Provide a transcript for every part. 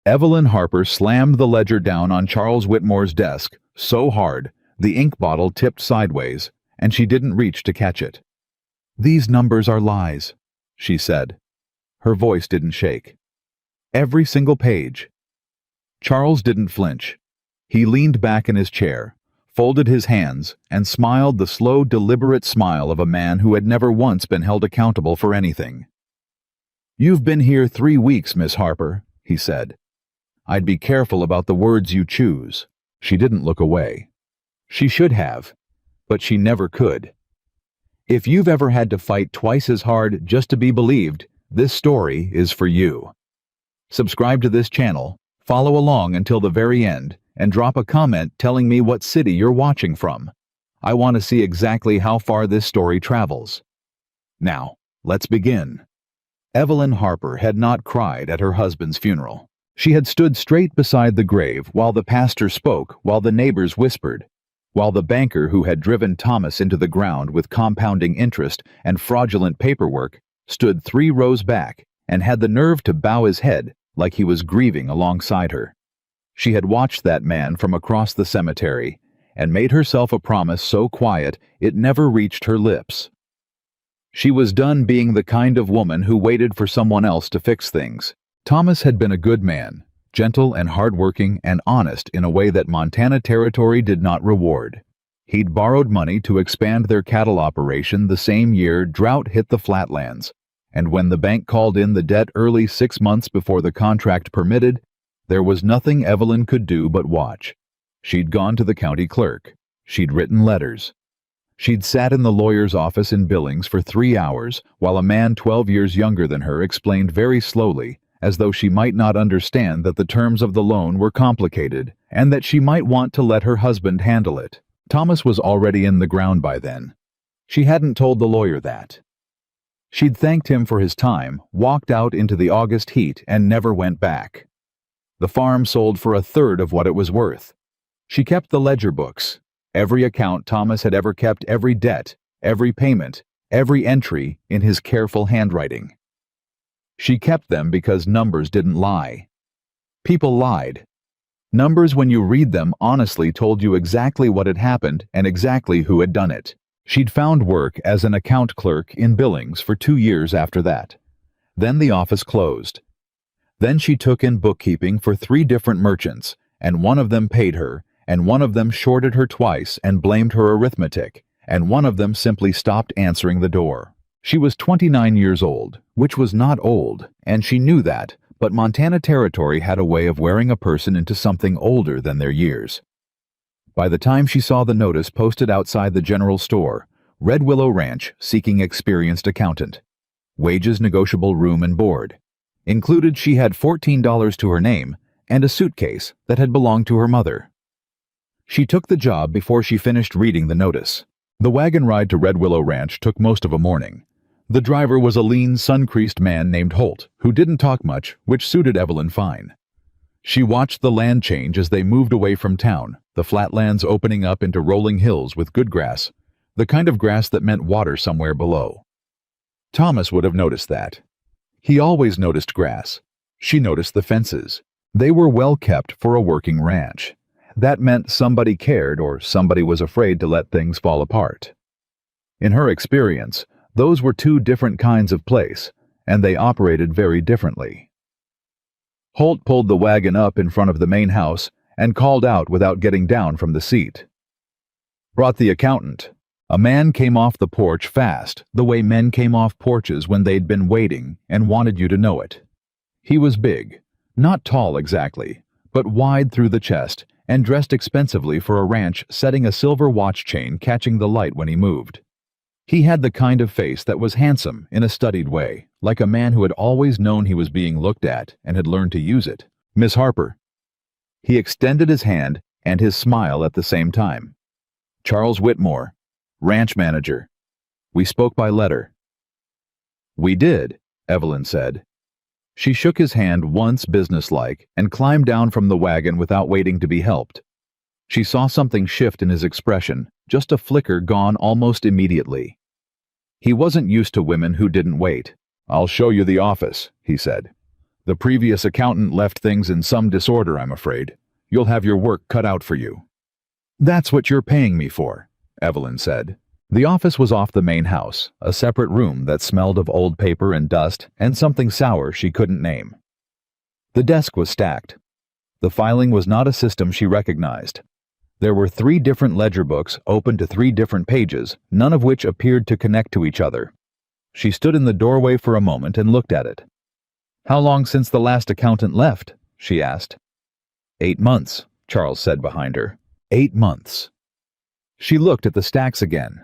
Evelyn Harper slammed the ledger down on Charles Whitmore's desk so hard the ink bottle tipped sideways, and she didn't reach to catch it. "These numbers are lies," she said. Her voice didn't shake. "Every single page." Charles didn't flinch. He leaned back in his chair, folded his hands, and smiled the slow, deliberate smile of a man who had never once been held accountable for anything. "You've been here 3 weeks, Miss Harper," he said. "I'd be careful about the words you choose." She didn't look away. She should have, but she never could. If you've ever had to fight twice as hard just to be believed, this story is for you. Subscribe to this channel, follow along until the very end, and drop a comment telling me what city you're watching from. I want to see exactly how far this story travels. Now, let's begin. Evelyn Harper had not cried at her husband's funeral. She had stood straight beside the grave while the pastor spoke, while the neighbors whispered, while the banker who had driven Thomas into the ground with compounding interest and fraudulent paperwork stood 3 rows back and had the nerve to bow his head like he was grieving alongside her. She had watched that man from across the cemetery and made herself a promise so quiet it never reached her lips. She was done being the kind of woman who waited for someone else to fix things. Thomas had been a good man, gentle and hardworking and honest in a way that Montana Territory did not reward. He'd borrowed money to expand their cattle operation the same year drought hit the flatlands, and when the bank called in the debt early 6 months before the contract permitted, there was nothing Evelyn could do but watch. She'd gone to the county clerk. She'd written letters. She'd sat in the lawyer's office in Billings for 3 hours while a man 12 years younger than her explained very slowly, as though she might not understand, that the terms of the loan were complicated and that she might want to let her husband handle it. Thomas was already in the ground by then. She hadn't told the lawyer that. She'd thanked him for his time, walked out into the August heat, and never went back. The farm sold for 1/3 of what it was worth. She kept the ledger books, every account Thomas had ever kept, every debt, every payment, every entry in his careful handwriting. She kept them because numbers didn't lie. People lied. Numbers, when you read them, honestly told you exactly what had happened and exactly who had done it. She'd found work as an account clerk in Billings for 2 years after that. Then the office closed. Then she took in bookkeeping for 3 different merchants, and one of them paid her, and one of them shorted her twice and blamed her arithmetic, and one of them simply stopped answering the door. She was 29 years old, which was not old, and she knew that, but Montana Territory had a way of wearing a person into something older than their years. By the time she saw the notice posted outside the general store, Red Willow Ranch seeking experienced accountant. Wages negotiable, room and board. Included, she had $14 to her name and a suitcase that had belonged to her mother. She took the job before she finished reading the notice. The wagon ride to Red Willow Ranch took most of a morning. The driver was a lean, sun-creased man named Holt, who didn't talk much, which suited Evelyn fine. She watched the land change as they moved away from town, the flatlands opening up into rolling hills with good grass, the kind of grass that meant water somewhere below. Thomas would have noticed that. He always noticed grass. She noticed the fences. They were well kept for a working ranch. That meant somebody cared, or somebody was afraid to let things fall apart. In her experience, those were 2 different kinds of place, and they operated very differently. Holt pulled the wagon up in front of the main house and called out without getting down from the seat. "Brought the accountant." A man came off the porch fast, the way men came off porches when they'd been waiting and wanted you to know it. He was big, not tall exactly, but wide through the chest and dressed expensively for a ranch, setting a silver watch chain catching the light when he moved. He had the kind of face that was handsome in a studied way, like a man who had always known he was being looked at and had learned to use it. "Miss Harper." He extended his hand and his smile at the same time. "Charles Whitmore, ranch manager. We spoke by letter." "We did," Evelyn said. She shook his hand once, businesslike, and climbed down from the wagon without waiting to be helped. She saw something shift in his expression, just a flicker gone almost immediately. He wasn't used to women who didn't wait. "I'll show you the office," he said. The previous accountant left things in some disorder, I'm afraid. You'll have your work cut out for you." "That's what you're paying me for," Evelyn said. The office was off the main house, a separate room that smelled of old paper and dust and something sour she couldn't name. The desk was stacked. The filing was not a system she recognized. There were 3 different ledger books open to 3 different pages, none of which appeared to connect to each other. She stood in the doorway for a moment and looked at it. "How long since the last accountant left?" she asked. 8 months, Charles said behind her. 8 months. She looked at the stacks again.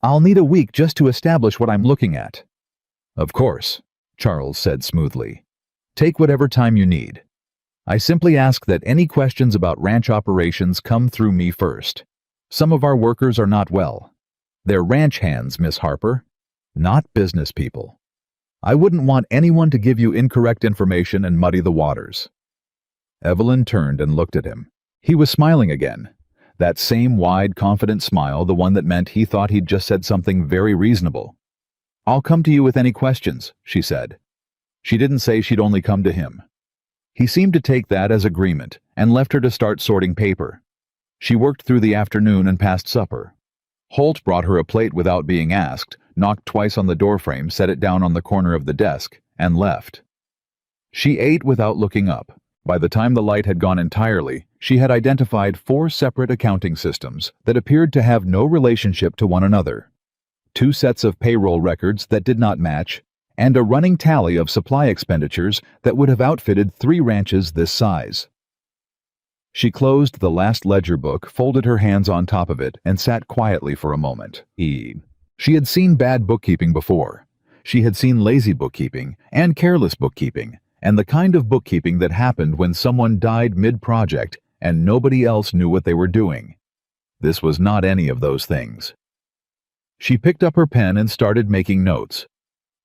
"I'll need a week just to establish what I'm looking at." "Of course," Charles said smoothly. "Take whatever time you need. I simply ask that any questions about ranch operations come through me first. Some of our workers are not well. They're ranch hands, Miss Harper, not business people. I wouldn't want anyone to give you incorrect information and muddy the waters." Evelyn turned and looked at him. He was smiling again. That same wide, confident smile, the one that meant he thought he'd just said something very reasonable. "I'll come to you with any questions," she said. She didn't say she'd only come to him. He seemed to take that as agreement and left her to start sorting paper. She worked through the afternoon and past supper. Holt brought her a plate without being asked, knocked twice on the doorframe, set it down on the corner of the desk, and left. She ate without looking up. By the time the light had gone entirely, she had identified 4 separate accounting systems that appeared to have no relationship to one another. 2 sets of payroll records that did not match, and a running tally of supply expenditures that would have outfitted 3 ranches this size. She closed the last ledger book, folded her hands on top of it, and sat quietly for a moment. She had seen bad bookkeeping before. She had seen lazy bookkeeping and careless bookkeeping, and the kind of bookkeeping that happened when someone died mid-project and nobody else knew what they were doing. This was not any of those things. She picked up her pen and started making notes.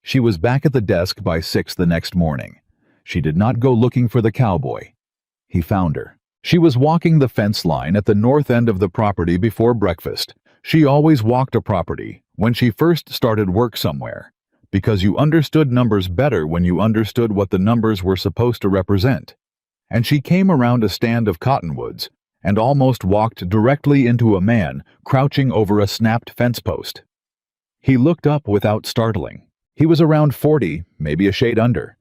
She was back at the desk by 6 the next morning. She did not go looking for the cowboy. He found her. She was walking the fence line at the north end of the property before breakfast. She always walked a property when she first started work somewhere, because you understood numbers better when you understood what the numbers were supposed to represent. And she came around a stand of cottonwoods and almost walked directly into a man crouching over a snapped fence post. He looked up without startling. He was around 40, maybe a shade under.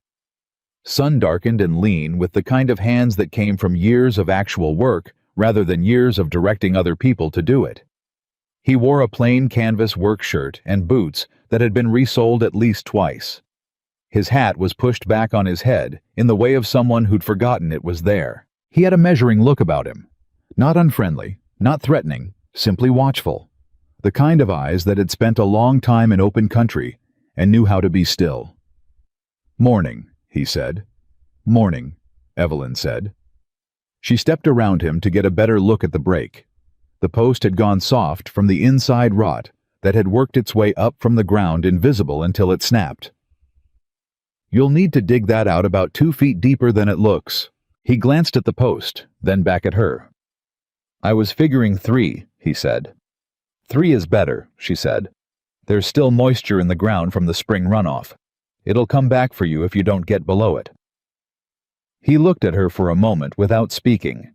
Sun-darkened and lean, with the kind of hands that came from years of actual work rather than years of directing other people to do it. He wore a plain canvas work shirt and boots that had been resoled at least twice. His hat was pushed back on his head in the way of someone who'd forgotten it was there. He had a measuring look about him. Not unfriendly, not threatening, simply watchful. The kind of eyes that had spent a long time in open country and knew how to be still. "Morning," he said. "Morning," Evelyn said. She stepped around him to get a better look at the break. The post had gone soft from the inside rot that had worked its way up from the ground invisible until it snapped. "You'll need to dig that out about 2 feet deeper than it looks." He glanced at the post, then back at her. "I was figuring 3, he said. 3 is better, she said. There's still moisture in the ground from the spring runoff. It'll come back for you if you don't get below it." He looked at her for a moment without speaking.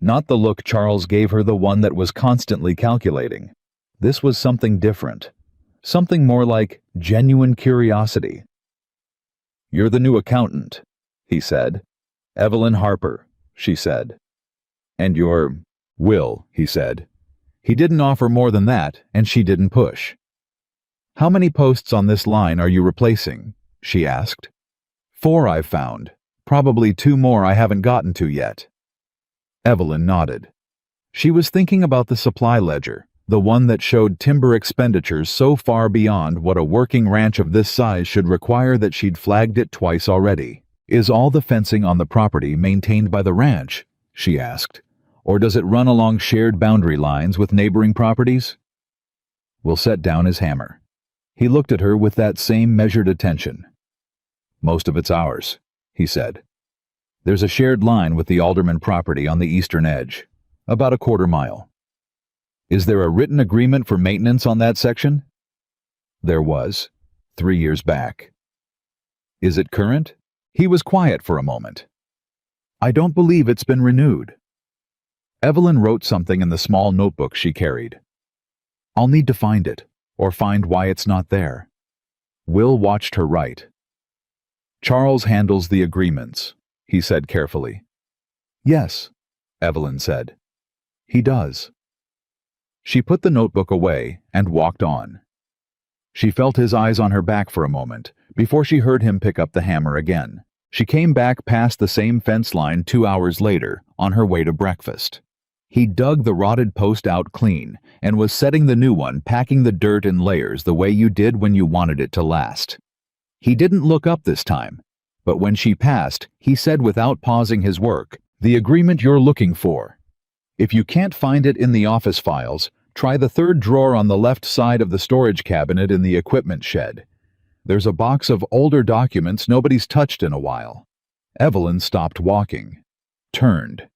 Not the look Charles gave her, the one that was constantly calculating. This was something different. Something more like genuine curiosity. "You're the new accountant," he said. "Evelyn Harper," she said. "And you're Will," he said. He didn't offer more than that, and she didn't push. "How many posts on this line are you replacing?" she asked. 4 I've found. Probably 2 more I haven't gotten to yet." Evelyn nodded. She was thinking about the supply ledger, the one that showed timber expenditures so far beyond what a working ranch of this size should require that she'd flagged it twice already. "Is all the fencing on the property maintained by the ranch?" she asked. "Or does it run along shared boundary lines with neighboring properties?" Will set down his hammer. He looked at her with that same measured attention. "Most of it's ours," he said. "There's a shared line with the Alderman property on the eastern edge, about a 1/4 mile. Is there a written agreement for maintenance on that section?" There was, 3 years back. "Is it current?" He was quiet for a moment. "I don't believe it's been renewed." Evelyn wrote something in the small notebook she carried. "I'll need to find it, or find why it's not there." Will watched her write. "Charles handles the agreements," he said carefully. "Yes," Evelyn said. "He does." She put the notebook away and walked on. She felt his eyes on her back for a moment, before she heard him pick up the hammer again. She came back past the same fence line 2 hours later, on her way to breakfast. He dug the rotted post out clean, and was setting the new one, packing the dirt in layers the way you did when you wanted it to last. He didn't look up this time, but when she passed, he said without pausing his work, "The agreement you're looking for. If you can't find it in the office files, try the third drawer on the left side of the storage cabinet in the equipment shed. There's a box of older documents nobody's touched in a while." Evelyn stopped walking, turned.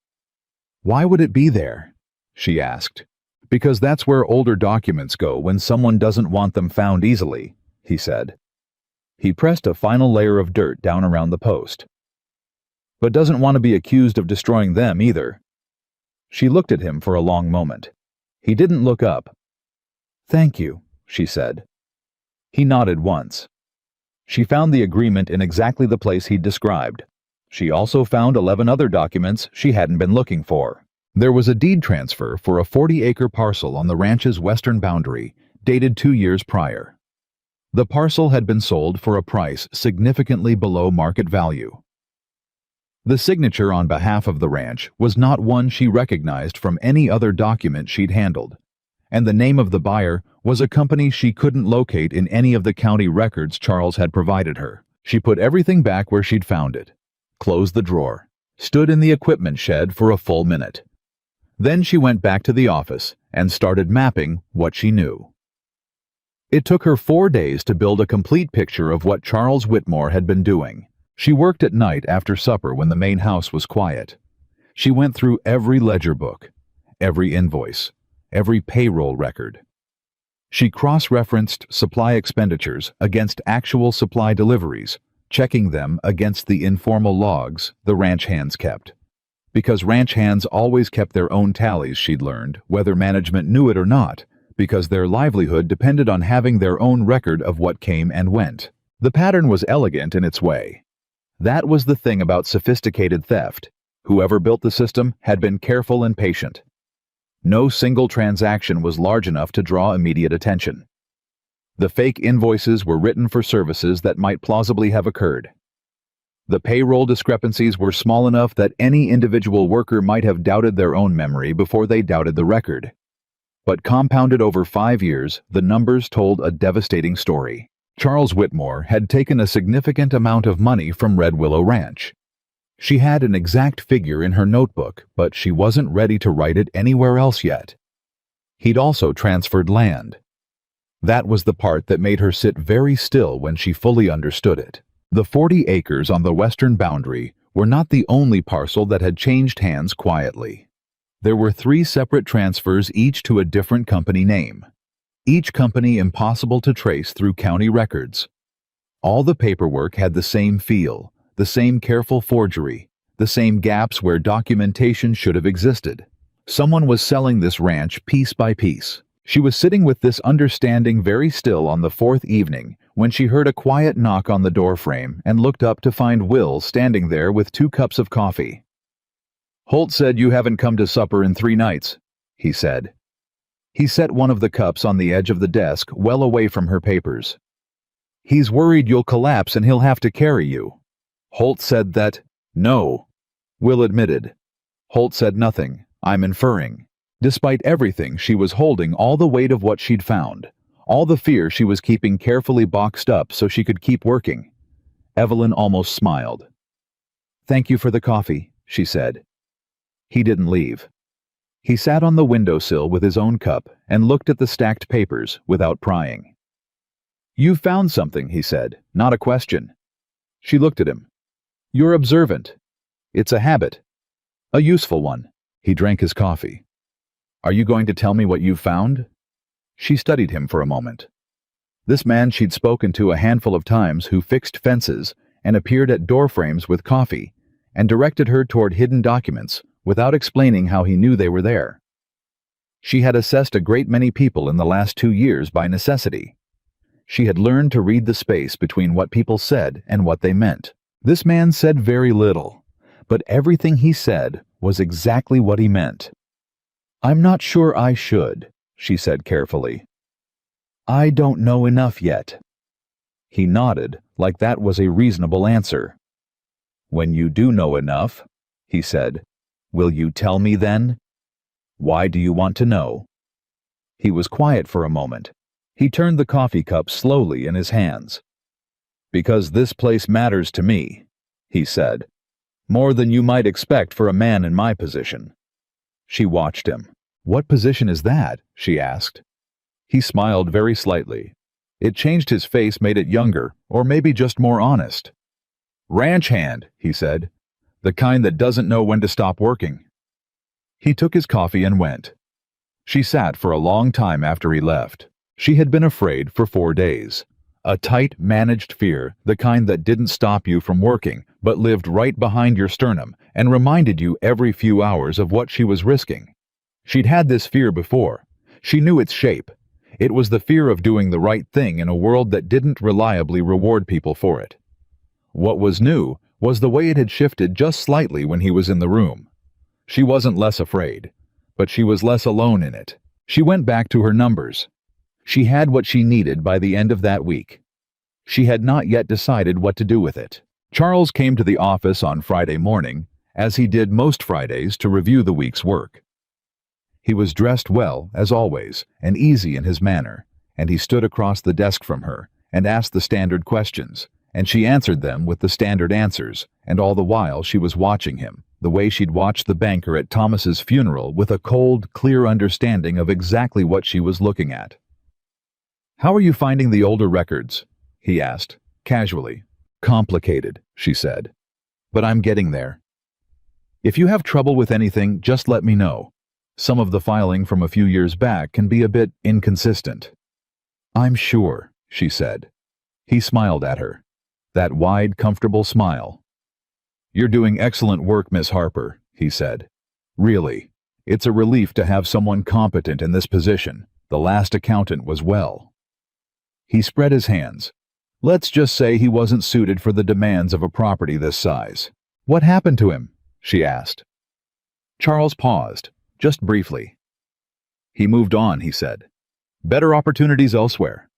"Why would it be there?" she asked. "Because that's where older documents go when someone doesn't want them found easily," he said. He pressed a final layer of dirt down around the post. "But doesn't want to be accused of destroying them either." She looked at him for a long moment. He didn't look up. "Thank you," she said. He nodded once. She found the agreement in exactly the place he'd described. She also found 11 other documents she hadn't been looking for. There was a deed transfer for a 40-acre parcel on the ranch's western boundary, dated 2 years prior. The parcel had been sold for a price significantly below market value. The signature on behalf of the ranch was not one she recognized from any other document she'd handled, and the name of the buyer was a company she couldn't locate in any of the county records Charles had provided her. She put everything back where she'd found it, closed the drawer, stood in the equipment shed for a full minute. Then she went back to the office and started mapping what she knew. It took her 4 days to build a complete picture of what Charles Whitmore had been doing. She worked at night after supper when the main house was quiet. She went through every ledger book, every invoice, every payroll record. She cross-referenced supply expenditures against actual supply deliveries, checking them against the informal logs the ranch hands kept. Because ranch hands always kept their own tallies, she'd learned, whether management knew it or not, because their livelihood depended on having their own record of what came and went. The pattern was elegant in its way. That was the thing about sophisticated theft. Whoever built the system had been careful and patient. No single transaction was large enough to draw immediate attention. The fake invoices were written for services that might plausibly have occurred. The payroll discrepancies were small enough that any individual worker might have doubted their own memory before they doubted the record. But compounded over 5 years, the numbers told a devastating story. Charles Whitmore had taken a significant amount of money from Red Willow Ranch. She had an exact figure in her notebook, but she wasn't ready to write it anywhere else yet. He'd also transferred land. That was the part that made her sit very still when she fully understood it. The 40 acres on the western boundary were not the only parcel that had changed hands quietly. There were 3 separate transfers, each to a different company name. Each company impossible to trace through county records. All the paperwork had the same feel, the same careful forgery, the same gaps where documentation should have existed. Someone was selling this ranch piece by piece. She was sitting with this understanding very still on the 4th evening when she heard a quiet knock on the doorframe and looked up to find Will standing there with 2 cups of coffee. "Holt said you haven't come to supper in 3 nights, he said. He set one of the cups on the edge of the desk, well away from her papers. "He's worried you'll collapse and he'll have to carry you." Holt said that. "No," Will admitted. Holt said nothing. "I'm inferring." Despite everything, she was holding all the weight of what she'd found, all the fear she was keeping carefully boxed up so she could keep working. Evelyn almost smiled. "Thank you for the coffee," she said. He didn't leave. He sat on the windowsill with his own cup and looked at the stacked papers without prying. "You've found something," he said, "not a question." She looked at him. "You're observant. It's a habit. A useful one." He drank his coffee. "Are you going to tell me what you've found?" She studied him for a moment. This man she'd spoken to a handful of times who fixed fences and appeared at doorframes with coffee, and directed her toward hidden documents without explaining how he knew they were there. She had assessed a great many people in the last 2 years by necessity. She had learned to read the space between what people said and what they meant. This man said very little, but everything he said was exactly what he meant. "I'm not sure I should," she said carefully. "I don't know enough yet." He nodded, like that was a reasonable answer. "When you do know enough," he said, "will you tell me then? Why do you want to know?" He was quiet for a moment. He turned the coffee cup slowly in his hands. "Because this place matters to me," he said. "More than you might expect for a man in my position." She watched him. "What position is that?" she asked. He smiled very slightly. It changed his face, made it younger, or maybe just more honest. "Ranch hand," he said. "The kind that doesn't know when to stop working." He took his coffee and went. She sat for a long time after he left. She had been afraid for 4 days. A tight, managed fear, the kind that didn't stop you from working, but lived right behind your sternum and reminded you every few hours of what she was risking. She'd had this fear before. She knew its shape. It was the fear of doing the right thing in a world that didn't reliably reward people for it. What was new was the way it had shifted just slightly when he was in the room. She wasn't less afraid, but she was less alone in it. She went back to her numbers. She had what she needed by the end of that week. She had not yet decided what to do with it. Charles came to the office on Friday morning, as he did most Fridays, to review the week's work. He was dressed well, as always, and easy in his manner, and he stood across the desk from her and asked the standard questions, and she answered them with the standard answers, and all the while she was watching him, the way she'd watched the banker at Thomas's funeral, with a cold, clear understanding of exactly what she was looking at. "How are you finding the older records?" he asked, casually. "Complicated," she said. "But I'm getting there. If you have trouble with anything, just let me know. Some of the filing from a few years back can be a bit inconsistent." "I'm sure," she said. He smiled at her. That wide, comfortable smile. "You're doing excellent work, Miss Harper," he said. "Really. It's a relief to have someone competent in this position. The last accountant was well." He spread his hands. "Let's just say he wasn't suited for the demands of a property this size." "What happened to him?" she asked. Charles paused, just briefly. "He moved on," he said. "Better opportunities elsewhere."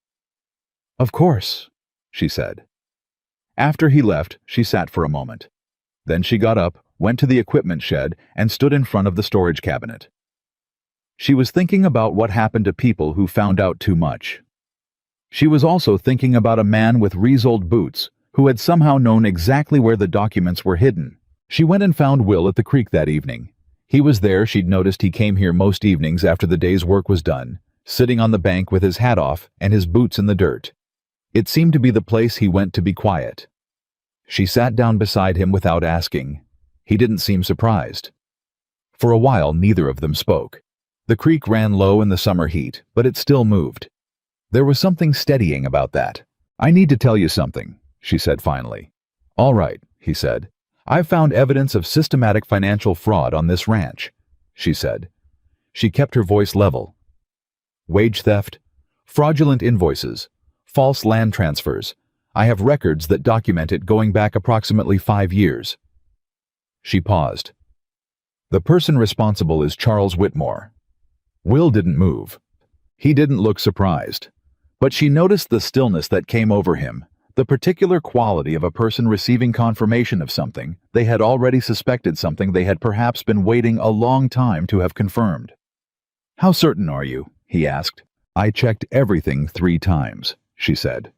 "Of course," she said. After he left, she sat for a moment. Then she got up, went to the equipment shed, and stood in front of the storage cabinet. She was thinking about what happened to people who found out too much. She was also thinking about a man with Resoled boots who had somehow known exactly where the documents were hidden. She went and found Will at the creek that evening. He was there. She'd noticed he came here most evenings after the day's work was done, sitting on the bank with his hat off and his boots in the dirt. It seemed to be the place he went to be quiet. She sat down beside him without asking. He didn't seem surprised. For a while, neither of them spoke. The creek ran low in the summer heat, but it still moved. There was something steadying about that. "I need to tell you something," she said finally. "All right," he said. "I've found evidence of systematic financial fraud on this ranch," she said. She kept her voice level. "Wage theft, fraudulent invoices, false land transfers. I have records that document it going back approximately 5 years." She paused. "The person responsible is Charles Whitmore." Will didn't move. He didn't look surprised. But she noticed the stillness that came over him, the particular quality of a person receiving confirmation of something they had already suspected, something they had perhaps been waiting a long time to have confirmed. "How certain are you?" he asked. "I checked everything 3 times, she said.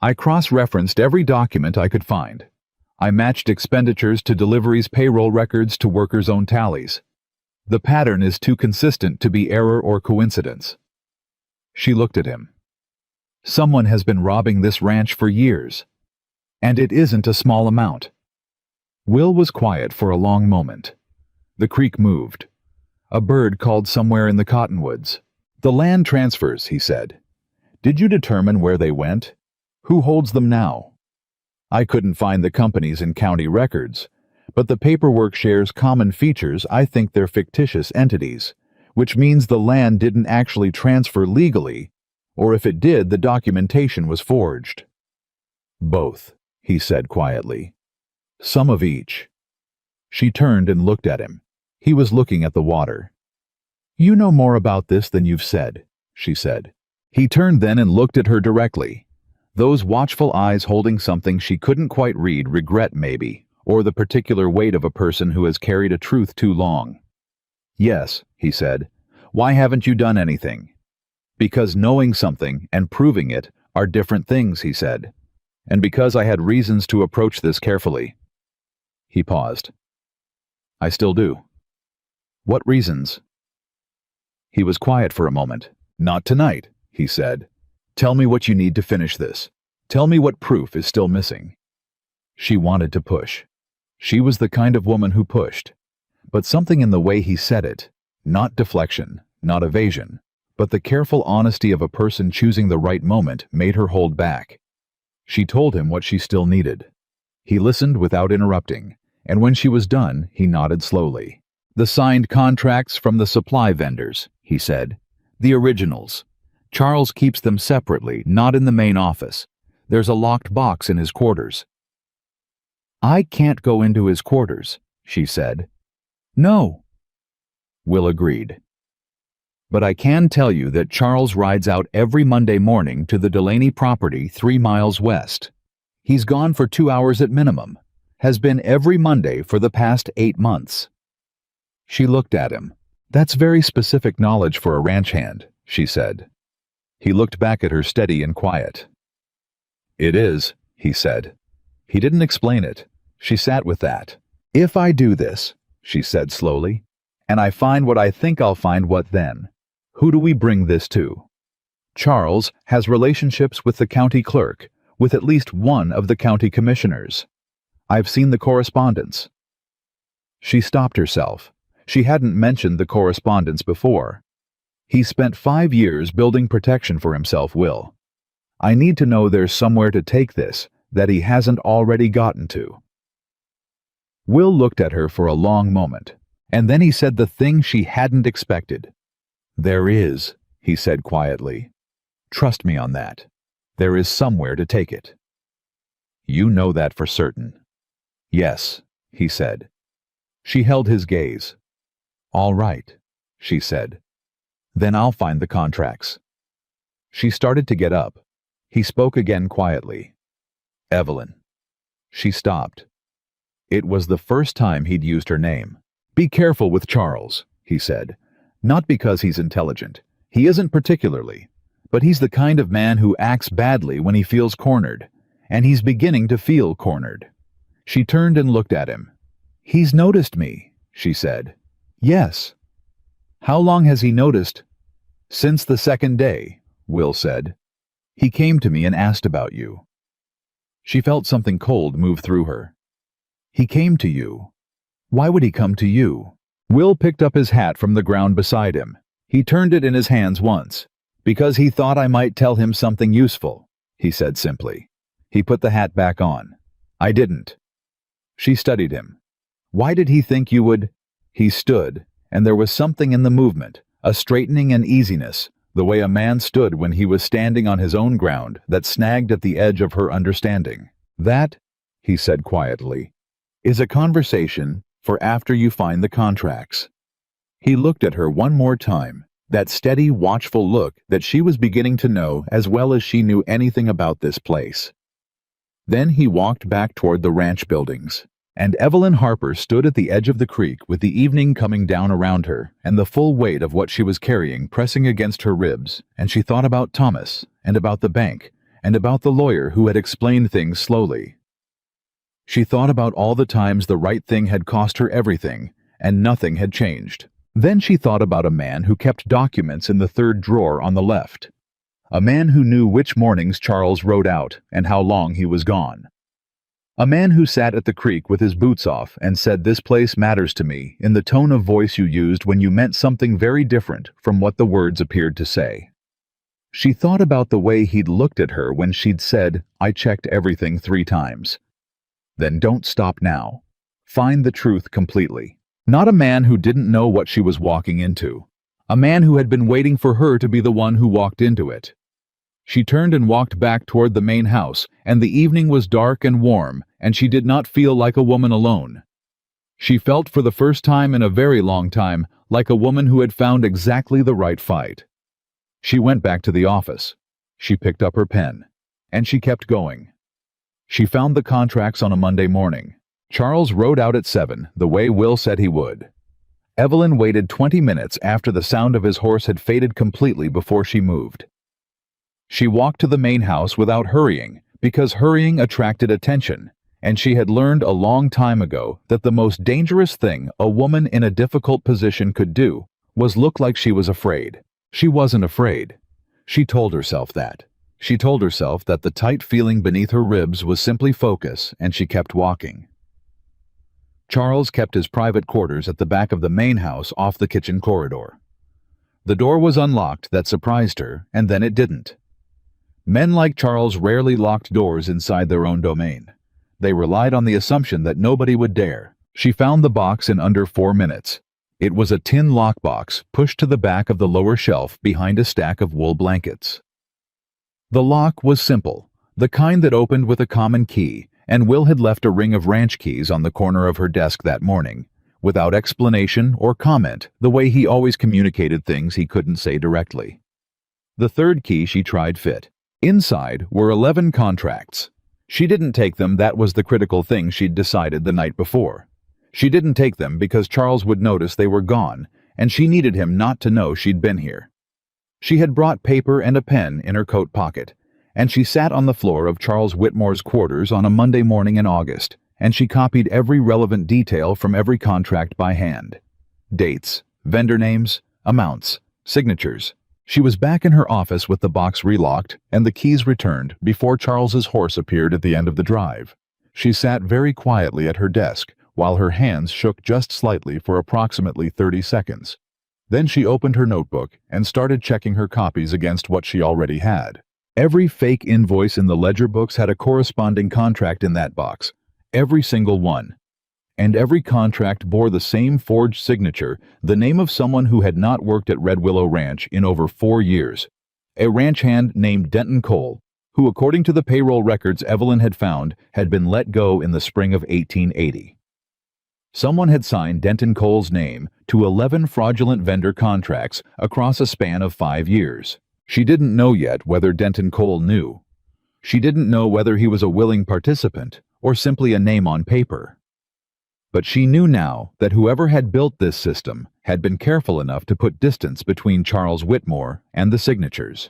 "I cross-referenced every document I could find. I matched expenditures to deliveries, payroll records to workers' own tallies. The pattern is too consistent to be error or coincidence." She looked at him. "Someone has been robbing this ranch for years. And it isn't a small amount." Will was quiet for a long moment. The creek moved. A bird called somewhere in the cottonwoods. "The land transfers," he said. "Did you determine where they went? Who holds them now?" I couldn't find the companies in county records, but the paperwork shares common features. I think they're fictitious entities, which means the land didn't actually transfer legally, or if it did, the documentation was forged. Both, he said quietly. Some of each. She turned and looked at him. He was looking at the water. You know more about this than you've said, she said. He turned then and looked at her directly. Those watchful eyes holding something she couldn't quite read, regret maybe, or the particular weight of a person who has carried a truth too long. Yes, he said. Why haven't you done anything? Because knowing something and proving it are different things, he said. And because I had reasons to approach this carefully. He paused. I still do. What reasons? He was quiet for a moment. Not tonight, he said. Tell me what you need to finish this. Tell me what proof is still missing. She wanted to push. She was the kind of woman who pushed. But something in the way he said it, not deflection, not evasion, but the careful honesty of a person choosing the right moment, made her hold back. She told him what she still needed. He listened without interrupting, and when she was done, he nodded slowly. The signed contracts from the supply vendors, he said. The originals. Charles keeps them separately, not in the main office. There's a locked box in his quarters. I can't go into his quarters, she said. No. Will agreed. But I can tell you that Charles rides out every Monday morning to the Delaney property 3 miles west. He's gone for 2 hours at minimum. Has been every Monday for the past 8 months. She looked at him. That's very specific knowledge for a ranch hand, she said. He looked back at her steady and quiet. It is, he said. He didn't explain it. She sat with that. If I do this, she said slowly, and I find what I think I'll find, what then? Who do we bring this to? Charles has relationships with the county clerk, with at least one of the county commissioners. I've seen the correspondence. She stopped herself. She hadn't mentioned the correspondence before. He spent 5 years building protection for himself, Will. I need to know there's somewhere to take this that he hasn't already gotten to. Will looked at her for a long moment, and then he said the thing she hadn't expected. There is, he said quietly. Trust me on that. There is somewhere to take it. You know that for certain. Yes, he said. She held his gaze. All right, she said. Then I'll find the contracts. She started to get up. He spoke again quietly. Evelyn. She stopped. It was the first time he'd used her name. Be careful with Charles, he said. Not because he's intelligent. He isn't particularly. But he's the kind of man who acts badly when he feels cornered. And he's beginning to feel cornered. She turned and looked at him. He's noticed me, she said. Yes. How long has he noticed? Since the second day, Will said. He came to me and asked about you. She felt something cold move through her. He came to you. Why would he come to you? Will picked up his hat from the ground beside him. He turned it in his hands once. Because he thought I might tell him something useful, he said simply. He put the hat back on. I didn't. She studied him. Why did he think you would? He stood, and there was something in the movement, a straightening and easiness, the way a man stood when he was standing on his own ground, that snagged at the edge of her understanding. That, he said quietly, is a conversation for after you find the contracts. He looked at her one more time, that steady, watchful look that she was beginning to know as well as she knew anything about this place. Then he walked back toward the ranch buildings, and Evelyn Harper stood at the edge of the creek with the evening coming down around her and the full weight of what she was carrying pressing against her ribs, and she thought about Thomas, and about the bank, and about the lawyer who had explained things slowly. She thought about all the times the right thing had cost her everything, and nothing had changed. Then she thought about a man who kept documents in the third drawer on the left. A man who knew which mornings Charles rode out and how long he was gone. A man who sat at the creek with his boots off and said, "This place matters to me," in the tone of voice you used when you meant something very different from what the words appeared to say. She thought about the way he'd looked at her when she'd said, "I checked everything 3 times." Then don't stop now. Find the truth completely. Not a man who didn't know what she was walking into. A man who had been waiting for her to be the one who walked into it. She turned and walked back toward the main house, and the evening was dark and warm, and she did not feel like a woman alone. She felt for the first time in a very long time like a woman who had found exactly the right fight. She went back to the office. She picked up her pen. And she kept going. She found the contracts on a Monday morning. Charles rode out at 7, the way Will said he would. Evelyn waited 20 minutes after the sound of his horse had faded completely before she moved. She walked to the main house without hurrying, because hurrying attracted attention, and she had learned a long time ago that the most dangerous thing a woman in a difficult position could do was look like she was afraid. She wasn't afraid. She told herself that. She told herself that the tight feeling beneath her ribs was simply focus, and she kept walking. Charles kept his private quarters at the back of the main house off the kitchen corridor. The door was unlocked. That surprised her, and then it didn't. Men like Charles rarely locked doors inside their own domain. They relied on the assumption that nobody would dare. She found the box in under 4 minutes. It was a tin lockbox pushed to the back of the lower shelf behind a stack of wool blankets. The lock was simple, the kind that opened with a common key, and Will had left a ring of ranch keys on the corner of her desk that morning, without explanation or comment, the way he always communicated things he couldn't say directly. The third key she tried fit. Inside were 11 contracts. She didn't take them. That was the critical thing she'd decided the night before. She didn't take them because Charles would notice they were gone, and she needed him not to know she'd been here. She had brought paper and a pen in her coat pocket, and she sat on the floor of Charles Whitmore's quarters on a Monday morning in August, and she copied every relevant detail from every contract by hand. Dates, vendor names, amounts, signatures. She was back in her office with the box relocked and the keys returned before Charles's horse appeared at the end of the drive. She sat very quietly at her desk, while her hands shook just slightly for approximately 30 seconds. Then she opened her notebook and started checking her copies against what she already had. Every fake invoice in the ledger books had a corresponding contract in that box. Every single one. And every contract bore the same forged signature, the name of someone who had not worked at Red Willow Ranch in over 4 years. A ranch hand named Denton Cole, who, according to the payroll records Evelyn had found, had been let go in the spring of 1880. Someone had signed Denton Cole's name to 11 fraudulent vendor contracts across a span of 5 years. She didn't know yet whether Denton Cole knew. She didn't know whether he was a willing participant or simply a name on paper. But she knew now that whoever had built this system had been careful enough to put distance between Charles Whitmore and the signatures.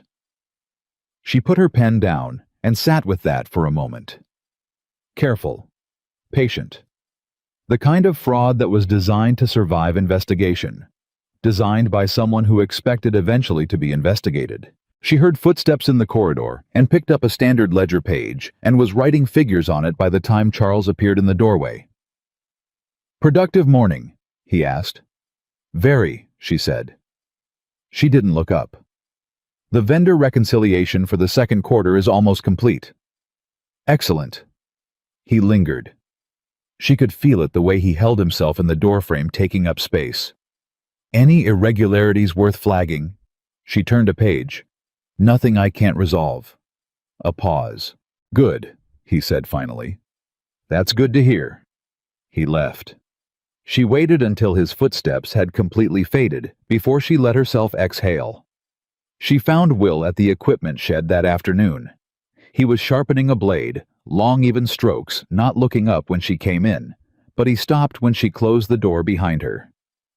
She put her pen down and sat with that for a moment. Careful. Patient. The kind of fraud that was designed to survive investigation. Designed by someone who expected eventually to be investigated. She heard footsteps in the corridor and picked up a standard ledger page and was writing figures on it by the time Charles appeared in the doorway. "Productive morning?" he asked. "Very," she said. She didn't look up. "The vendor reconciliation for the second quarter is almost complete." "Excellent." He lingered. She could feel it the way he held himself in the doorframe, taking up space. "Any irregularities worth flagging?" She turned a page. "Nothing I can't resolve." A pause. "Good," he said finally. "That's good to hear." He left. She waited until his footsteps had completely faded before she let herself exhale. She found Will at the equipment shed that afternoon. He was sharpening a blade, long even strokes, not looking up when she came in, but he stopped when she closed the door behind her.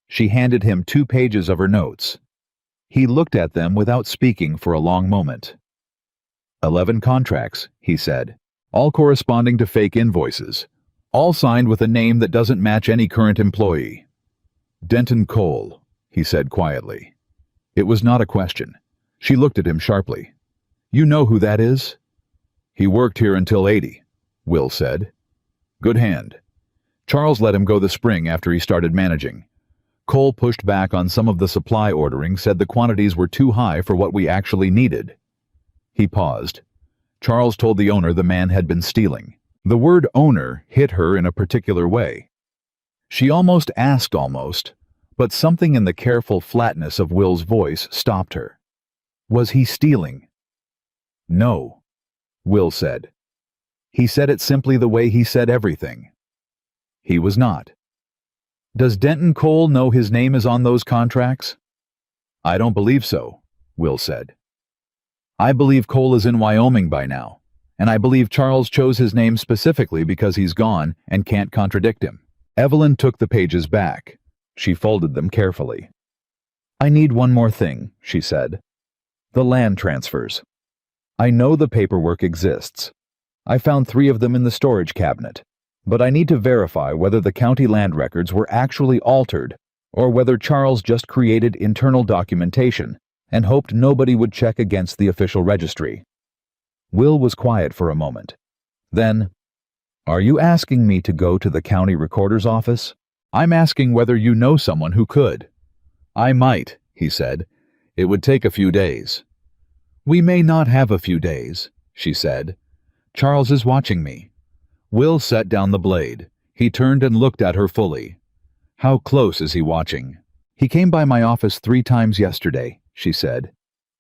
She handed him 2 pages of her notes. He looked at them without speaking for a long moment. 11 contracts, he said, all corresponding to fake invoices, all signed with a name that doesn't match any current employee. "Denton Cole," he said quietly. It was not a question. She looked at him sharply. "You know who that is?" "He worked here until 80, Will said. "Good hand. Charles let him go the spring after he started managing. Cole pushed back on some of the supply ordering, said the quantities were too high for what we actually needed. He paused. Charles told the owner the man had been stealing. The word owner hit her in a particular way. She almost asked, but something in the careful flatness of Will's voice stopped her. Was he stealing? No, Will said. He said it simply the way he said everything. He was not. Does Denton Cole know his name is on those contracts? I don't believe so, Will said. I believe Cole is in Wyoming by now, and I believe Charles chose his name specifically because he's gone and can't contradict him. Evelyn took the pages back. She folded them carefully. I need one more thing, she said. The land transfers. I know the paperwork exists. I found 3 of them in the storage cabinet, but I need to verify whether the county land records were actually altered or whether Charles just created internal documentation and hoped nobody would check against the official registry. Will was quiet for a moment. Then, are you asking me to go to the county recorder's office? I'm asking whether you know someone who could. I might, he said. It would take a few days. We may not have a few days, she said. Charles is watching me. Will set down the blade. He turned and looked at her fully. How close is he watching? He came by my office 3 times yesterday, she said.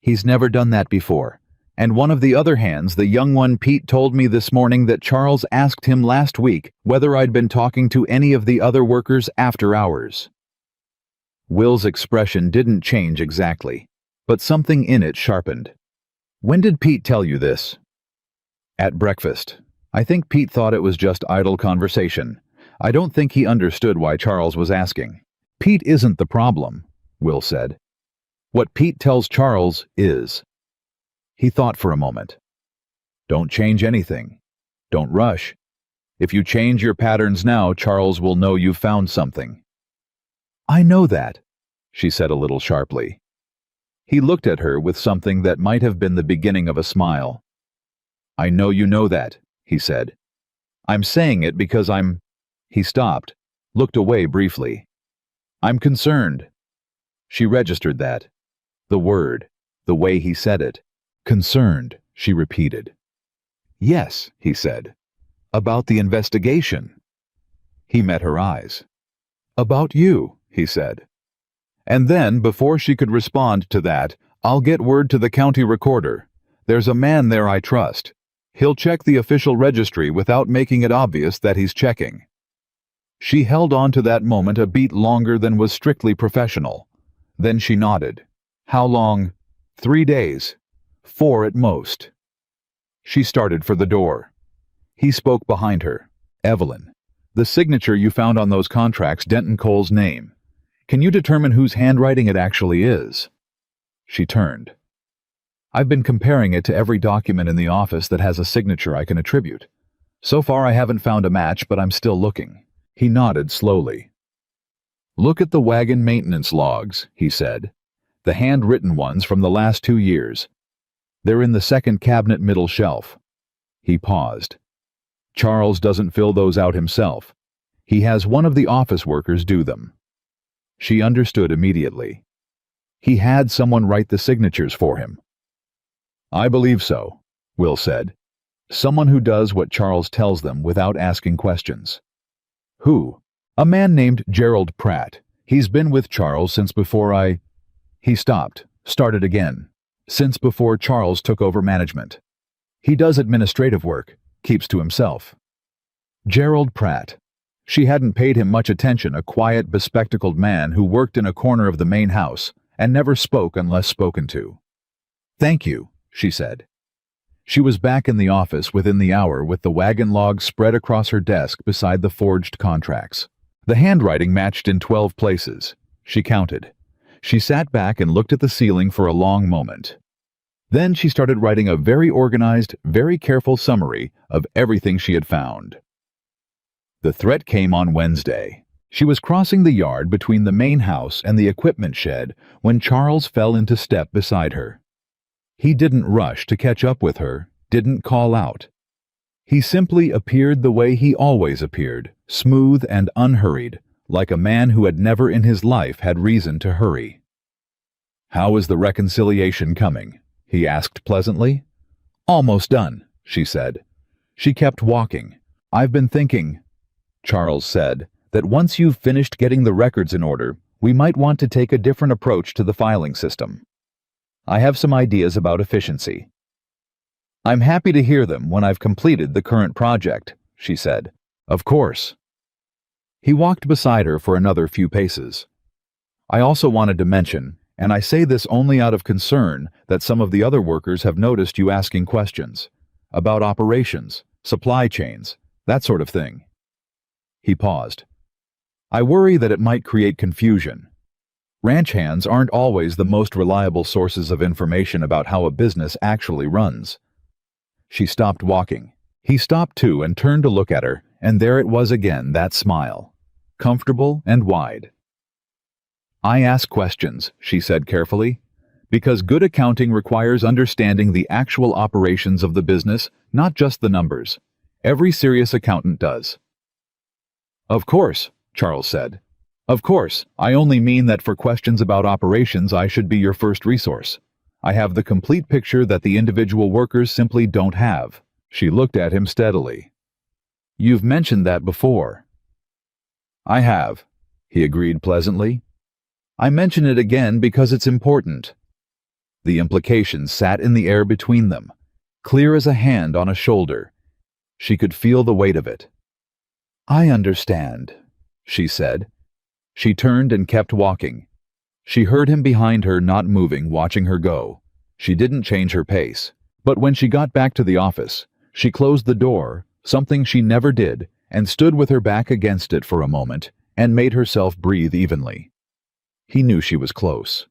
He's never done that before. And one of the other hands, the young one Pete, told me this morning that Charles asked him last week whether I'd been talking to any of the other workers after hours. Will's expression didn't change exactly, but something in it sharpened. When did Pete tell you this? At breakfast. I think Pete thought it was just idle conversation. I don't think he understood why Charles was asking. Pete isn't the problem, Will said. What Pete tells Charles is. He thought for a moment. Don't change anything. Don't rush. If you change your patterns now, Charles will know you've found something. I know that, she said a little sharply. He looked at her with something that might have been the beginning of a smile. I know you know that, he said. I'm saying it because I'm... He stopped, looked away briefly. I'm concerned. She registered that. The word, the way he said it. Concerned, she repeated. Yes, he said. About the investigation. He met her eyes. About you, he said. And then, before she could respond to that, I'll get word to the county recorder. There's a man there I trust. He'll check the official registry without making it obvious that he's checking. She held on to that moment a beat longer than was strictly professional. Then she nodded. How long? 3 days. 4 at most. She started for the door. He spoke behind her. Evelyn, the signature you found on those contracts, Denton Cole's name. Can you determine whose handwriting it actually is? She turned. I've been comparing it to every document in the office that has a signature I can attribute. So far I haven't found a match, but I'm still looking. He nodded slowly. Look at the wagon maintenance logs, he said. The handwritten ones from the last 2 years. They're in the second cabinet middle shelf. He paused. Charles doesn't fill those out himself. He has one of the office workers do them. She understood immediately. He had someone write the signatures for him. I believe so, Will said. Someone who does what Charles tells them without asking questions. Who? A man named Gerald Pratt. He's been with Charles since before I... He stopped, started again. Since before Charles took over management. He does administrative work, keeps to himself. Gerald Pratt. She hadn't paid him much attention, a quiet, bespectacled man who worked in a corner of the main house and never spoke unless spoken to. Thank you, she said. She was back in the office within the hour with the wagon logs spread across her desk beside the forged contracts. The handwriting matched in 12 places. She counted. She sat back and looked at the ceiling for a long moment. Then she started writing a very organized, very careful summary of everything she had found. The threat came on Wednesday. She was crossing the yard between the main house and the equipment shed when Charles fell into step beside her. He didn't rush to catch up with her, didn't call out. He simply appeared the way he always appeared, smooth and unhurried, like a man who had never in his life had reason to hurry. "How is the reconciliation coming?" he asked pleasantly. "Almost done," she said. She kept walking. "I've been thinking," Charles said, "that once you've finished getting the records in order, we might want to take a different approach to the filing system. I have some ideas about efficiency." "I'm happy to hear them when I've completed the current project," she said. "Of course." He walked beside her for another few paces. "I also wanted to mention, and I say this only out of concern, that some of the other workers have noticed you asking questions about operations, supply chains, that sort of thing." He paused. "I worry that it might create confusion. Ranch hands aren't always the most reliable sources of information about how a business actually runs." She stopped walking. He stopped too and turned to look at her, and there it was again, that smile, comfortable and wide. "I ask questions," she said carefully, "because good accounting requires understanding the actual operations of the business, not just the numbers. Every serious accountant does." "Of course," Charles said. "Of course, I only mean that for questions about operations I should be your first resource. I have the complete picture that the individual workers simply don't have." She looked at him steadily. "You've mentioned that before." "I have," he agreed pleasantly. "I mention it again because it's important." The implication sat in the air between them, clear as a hand on a shoulder. She could feel the weight of it. "I understand," she said. She turned and kept walking. She heard him behind her, not moving, watching her go. She didn't change her pace. But when she got back to the office, she closed the door, something she never did, and stood with her back against it for a moment, and made herself breathe evenly. He knew she was close.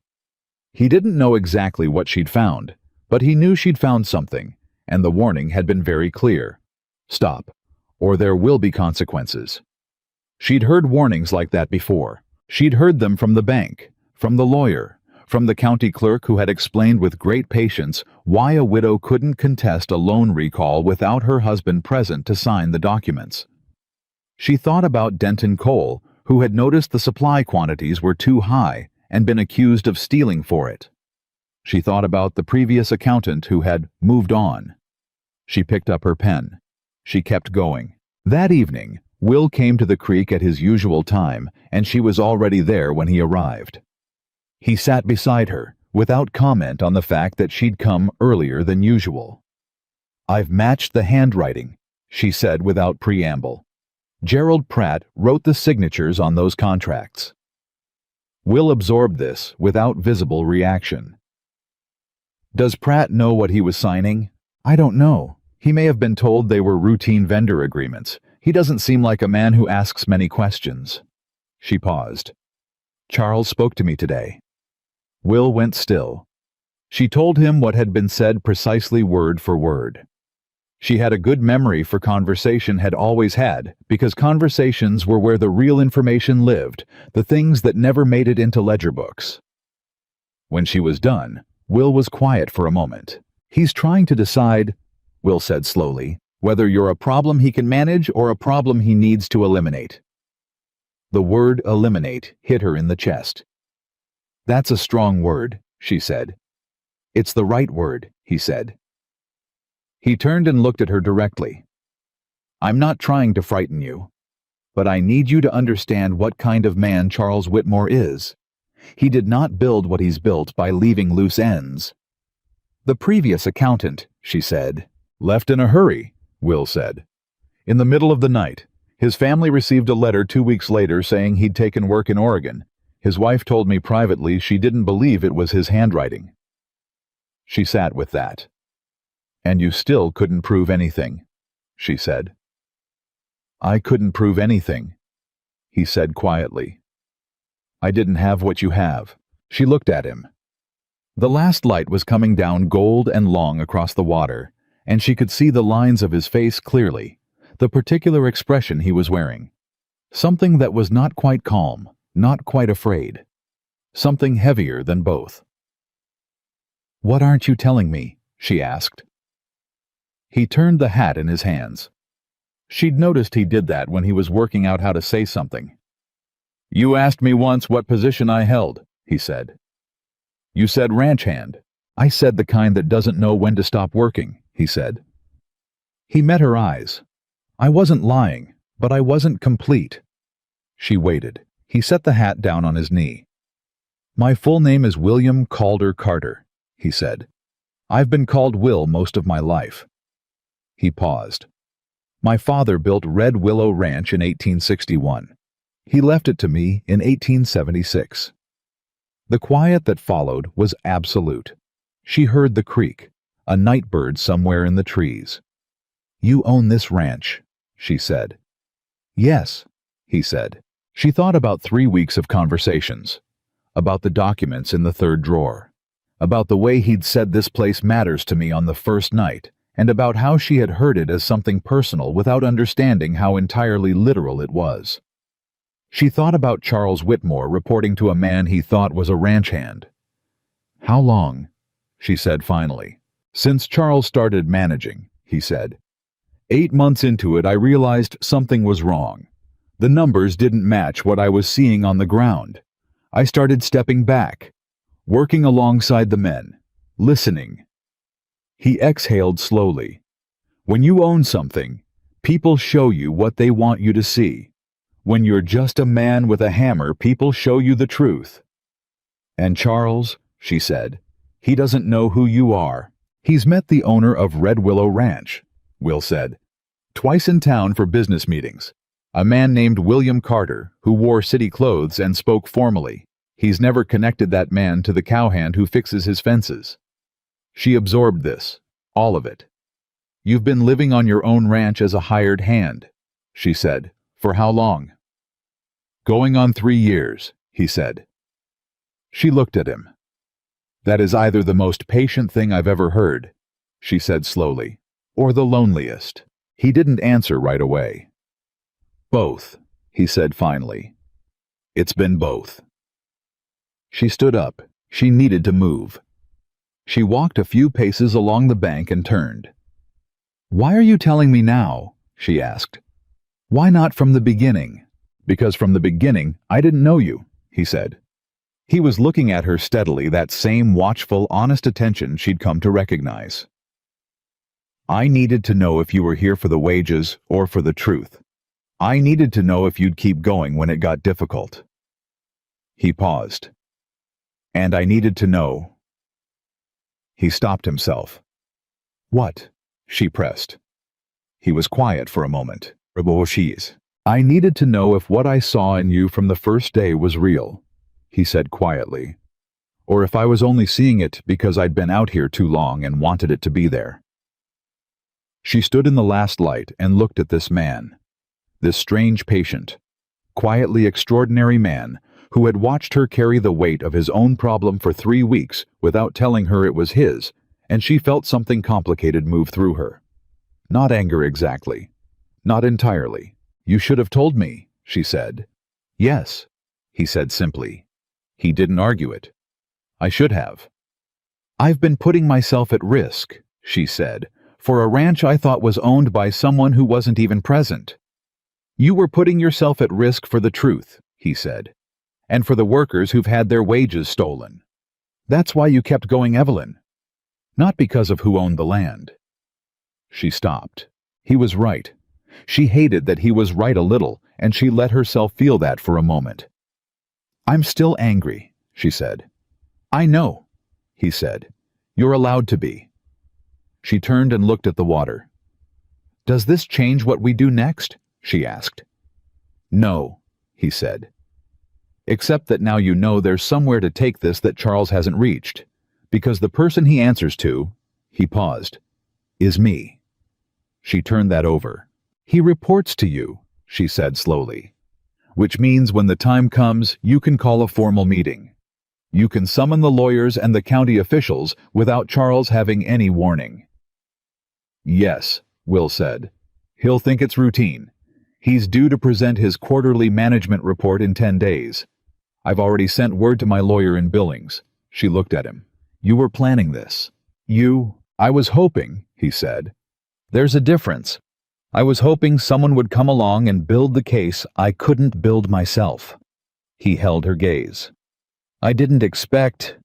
He didn't know exactly what she'd found, but he knew she'd found something, and the warning had been very clear. Stop, or there will be consequences. She'd heard warnings like that before. She'd heard them from the bank, from the lawyer, from the county clerk who had explained with great patience why a widow couldn't contest a loan recall without her husband present to sign the documents. She thought about Denton Cole, who had noticed the supply quantities were too high and been accused of stealing for it. She thought about the previous accountant who had moved on. She picked up her pen. She kept going. That evening, Will came to the creek at his usual time, and she was already there when he arrived. He sat beside her, without comment on the fact that she'd come earlier than usual. "I've matched the handwriting," she said without preamble. "Gerald Pratt wrote the signatures on those contracts." Will absorbed this without visible reaction. "Does Pratt know what he was signing?" "I don't know. He may have been told they were routine vendor agreements. He doesn't seem like a man who asks many questions." She paused. "Charles spoke to me today." Will went still. She told him what had been said precisely word for word. She had a good memory for conversation, had always had, because conversations were where the real information lived, the things that never made it into ledger books. When she was done, Will was quiet for a moment. "He's trying to decide," Will said slowly, "whether you're a problem he can manage or a problem he needs to eliminate." The word eliminate hit her in the chest. "That's a strong word," she said. "It's the right word," he said. He turned and looked at her directly. "I'm not trying to frighten you, but I need you to understand what kind of man Charles Whitmore is. He did not build what he's built by leaving loose ends." "The previous accountant," she said. "Left in a hurry," Will said. "In the middle of the night. His family received a letter 2 weeks later saying he'd taken work in Oregon. His wife told me privately she didn't believe it was his handwriting." She sat with that. "And you still couldn't prove anything," she said. "I couldn't prove anything," he said quietly. "I didn't have what you have." She looked at him. The last light was coming down gold and long across the water, and she could see the lines of his face clearly, the particular expression he was wearing. Something that was not quite calm, not quite afraid. Something heavier than both. "What aren't you telling me?" she asked. He turned the hat in his hands. She'd noticed he did that when he was working out how to say something. You asked me once what position I held, he said. You said ranch hand. I said the kind that doesn't know when to stop working, he said. He met her eyes. I wasn't lying, but I wasn't complete. She waited. He set the hat down on his knee. My full name is William Calder Carter, he said. I've been called Will most of my life. He paused. My father built Red Willow Ranch in 1861. He left it to me in 1876. The quiet that followed was absolute. She heard the creek, a night bird somewhere in the trees. You own this ranch, she said. Yes, he said. She thought about 3 weeks of conversations, about the documents in the third drawer, about the way he'd said this place matters to me on the first night, and about how she had heard it as something personal without understanding how entirely literal it was. She thought about Charles Whitmore reporting to a man he thought was a ranch hand. How long? She said finally. Since Charles started managing, he said. 8 months into it, I realized something was wrong. The numbers didn't match what I was seeing on the ground. I started stepping back, working alongside the men, listening. He exhaled slowly. When you own something, people show you what they want you to see. When you're just a man with a hammer, people show you the truth. And Charles, she said, he doesn't know who you are. He's met the owner of Red Willow Ranch, Will said. Twice in town for business meetings. A man named William Carter, who wore city clothes and spoke formally. He's never connected that man to the cowhand who fixes his fences. She absorbed this, all of it. You've been living on your own ranch as a hired hand, she said. For how long? Going on 3 years, he said. She looked at him. That is either the most patient thing I've ever heard, she said slowly, or the loneliest. He didn't answer right away. Both, he said finally. It's been both. She stood up. She needed to move. She walked a few paces along the bank and turned. Why are you telling me now? She asked. Why not from the beginning? Because from the beginning, I didn't know you, he said. He was looking at her steadily, that same watchful, honest attention she'd come to recognize. I needed to know if you were here for the wages or for the truth. I needed to know if you'd keep going when it got difficult. He paused. And I needed to know. He stopped himself. What? She pressed. He was quiet for a moment. I needed to know if what I saw in you from the first day was real, he said quietly, or if I was only seeing it because I'd been out here too long and wanted it to be there. She stood in the last light and looked at this man, this strange patient, quietly extraordinary man who had watched her carry the weight of his own problem for 3 weeks without telling her it was his, and she felt something complicated move through her. Not anger exactly. Not entirely. You should have told me, she said. Yes, he said simply. He didn't argue it. I should have. I've been putting myself at risk, she said, for a ranch I thought was owned by someone who wasn't even present. You were putting yourself at risk for the truth, he said, and for the workers who've had their wages stolen. That's why you kept going, Evelyn. Not because of who owned the land. She stopped. He was right. She hated that he was right a little, and she let herself feel that for a moment. I'm still angry, she said. I know, he said. You're allowed to be. She turned and looked at the water. Does this change what we do next? She asked. No, he said. Except that now you know there's somewhere to take this that Charles hasn't reached, because the person he answers to, he paused, is me. She turned that over. He reports to you, she said slowly, which means when the time comes, you can call a formal meeting. You can summon the lawyers and the county officials without Charles having any warning. Yes, Will said. He'll think it's routine. He's due to present his quarterly management report in 10 days. I've already sent word to my lawyer in Billings. She looked at him. You were planning this. I was hoping, he said. There's a difference. I was hoping someone would come along and build the case I couldn't build myself. He held her gaze. "I didn't expect—"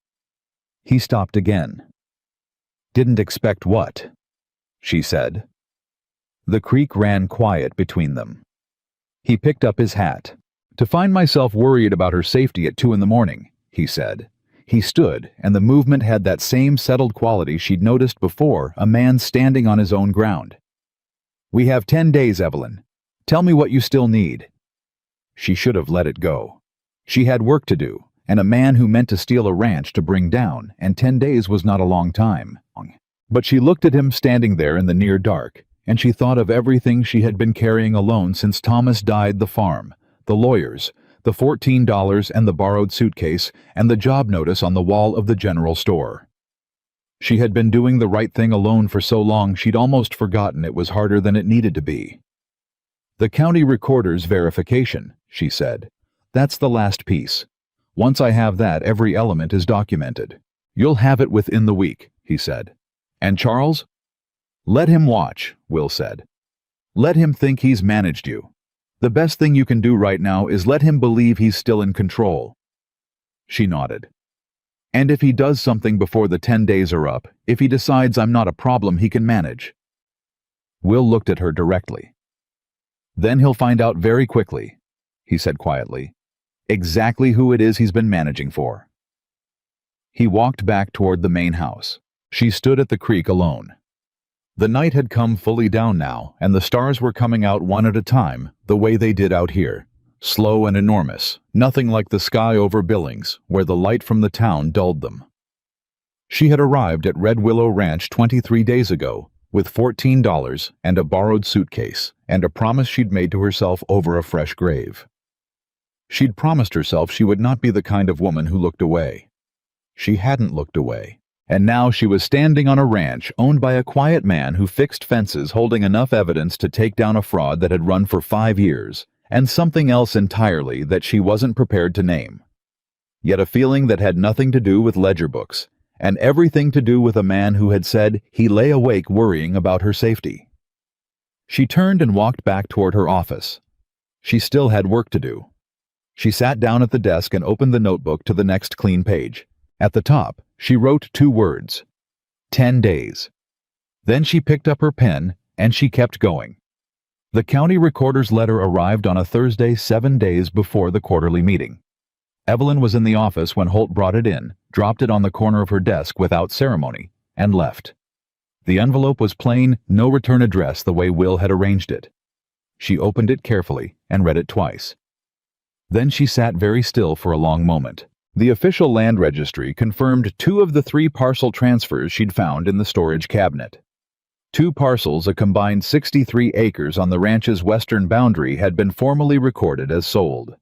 He stopped again. "Didn't expect what?" she said. The creek ran quiet between them. He picked up his hat. "To find myself worried about her safety at 2 a.m, he said. He stood, and the movement had that same settled quality she'd noticed before, a man standing on his own ground. "We have 10 days, Evelyn. Tell me what you still need." She should have let it go. She had work to do, and a man who meant to steal a ranch to bring down, and 10 days was not a long time. But she looked at him standing there in the near dark, and she thought of everything she had been carrying alone since Thomas died: the farm, the lawyers, the $14 and the borrowed suitcase, and the job notice on the wall of the general store. She had been doing the right thing alone for so long she'd almost forgotten it was harder than it needed to be. "The county recorder's verification," she said. "That's the last piece. Once I have that, every element is documented." "You'll have it within the week," he said. "And Charles?" "Let him watch," Will said. "Let him think he's managed you. The best thing you can do right now is let him believe he's still in control." She nodded. "And if he does something before the 10 days are up, if he decides I'm not a problem he can manage?" Will looked at her directly. "Then he'll find out very quickly," he said quietly, "exactly who it is he's been managing for." He walked back toward the main house. She stood at the creek alone. The night had come fully down now, and the stars were coming out one at a time, the way they did out here, slow and enormous, nothing like the sky over Billings, where the light from the town dulled them. She had arrived at Red Willow Ranch 23 days ago, with $14 and a borrowed suitcase, and a promise she'd made to herself over a fresh grave. She'd promised herself she would not be the kind of woman who looked away. She hadn't looked away. And now she was standing on a ranch owned by a quiet man who fixed fences, holding enough evidence to take down a fraud that had run for 5 years, and something else entirely that she wasn't prepared to name. Yet a feeling that had nothing to do with ledger books, and everything to do with a man who had said he lay awake worrying about her safety. She turned and walked back toward her office. She still had work to do. She sat down at the desk and opened the notebook to the next clean page. At the top, she wrote 2 words: 10 days. Then she picked up her pen, and she kept going. The county recorder's letter arrived on a Thursday 7 days before the quarterly meeting. Evelyn was in the office when Holt brought it in, dropped it on the corner of her desk without ceremony, and left. The envelope was plain, no return address the way Will had arranged it. She opened it carefully and read it twice. Then she sat very still for a long moment. The official land registry confirmed 2 of the 3 parcel transfers she'd found in the storage cabinet. 2 parcels, a combined 63 acres on the ranch's western boundary, had been formally recorded as sold.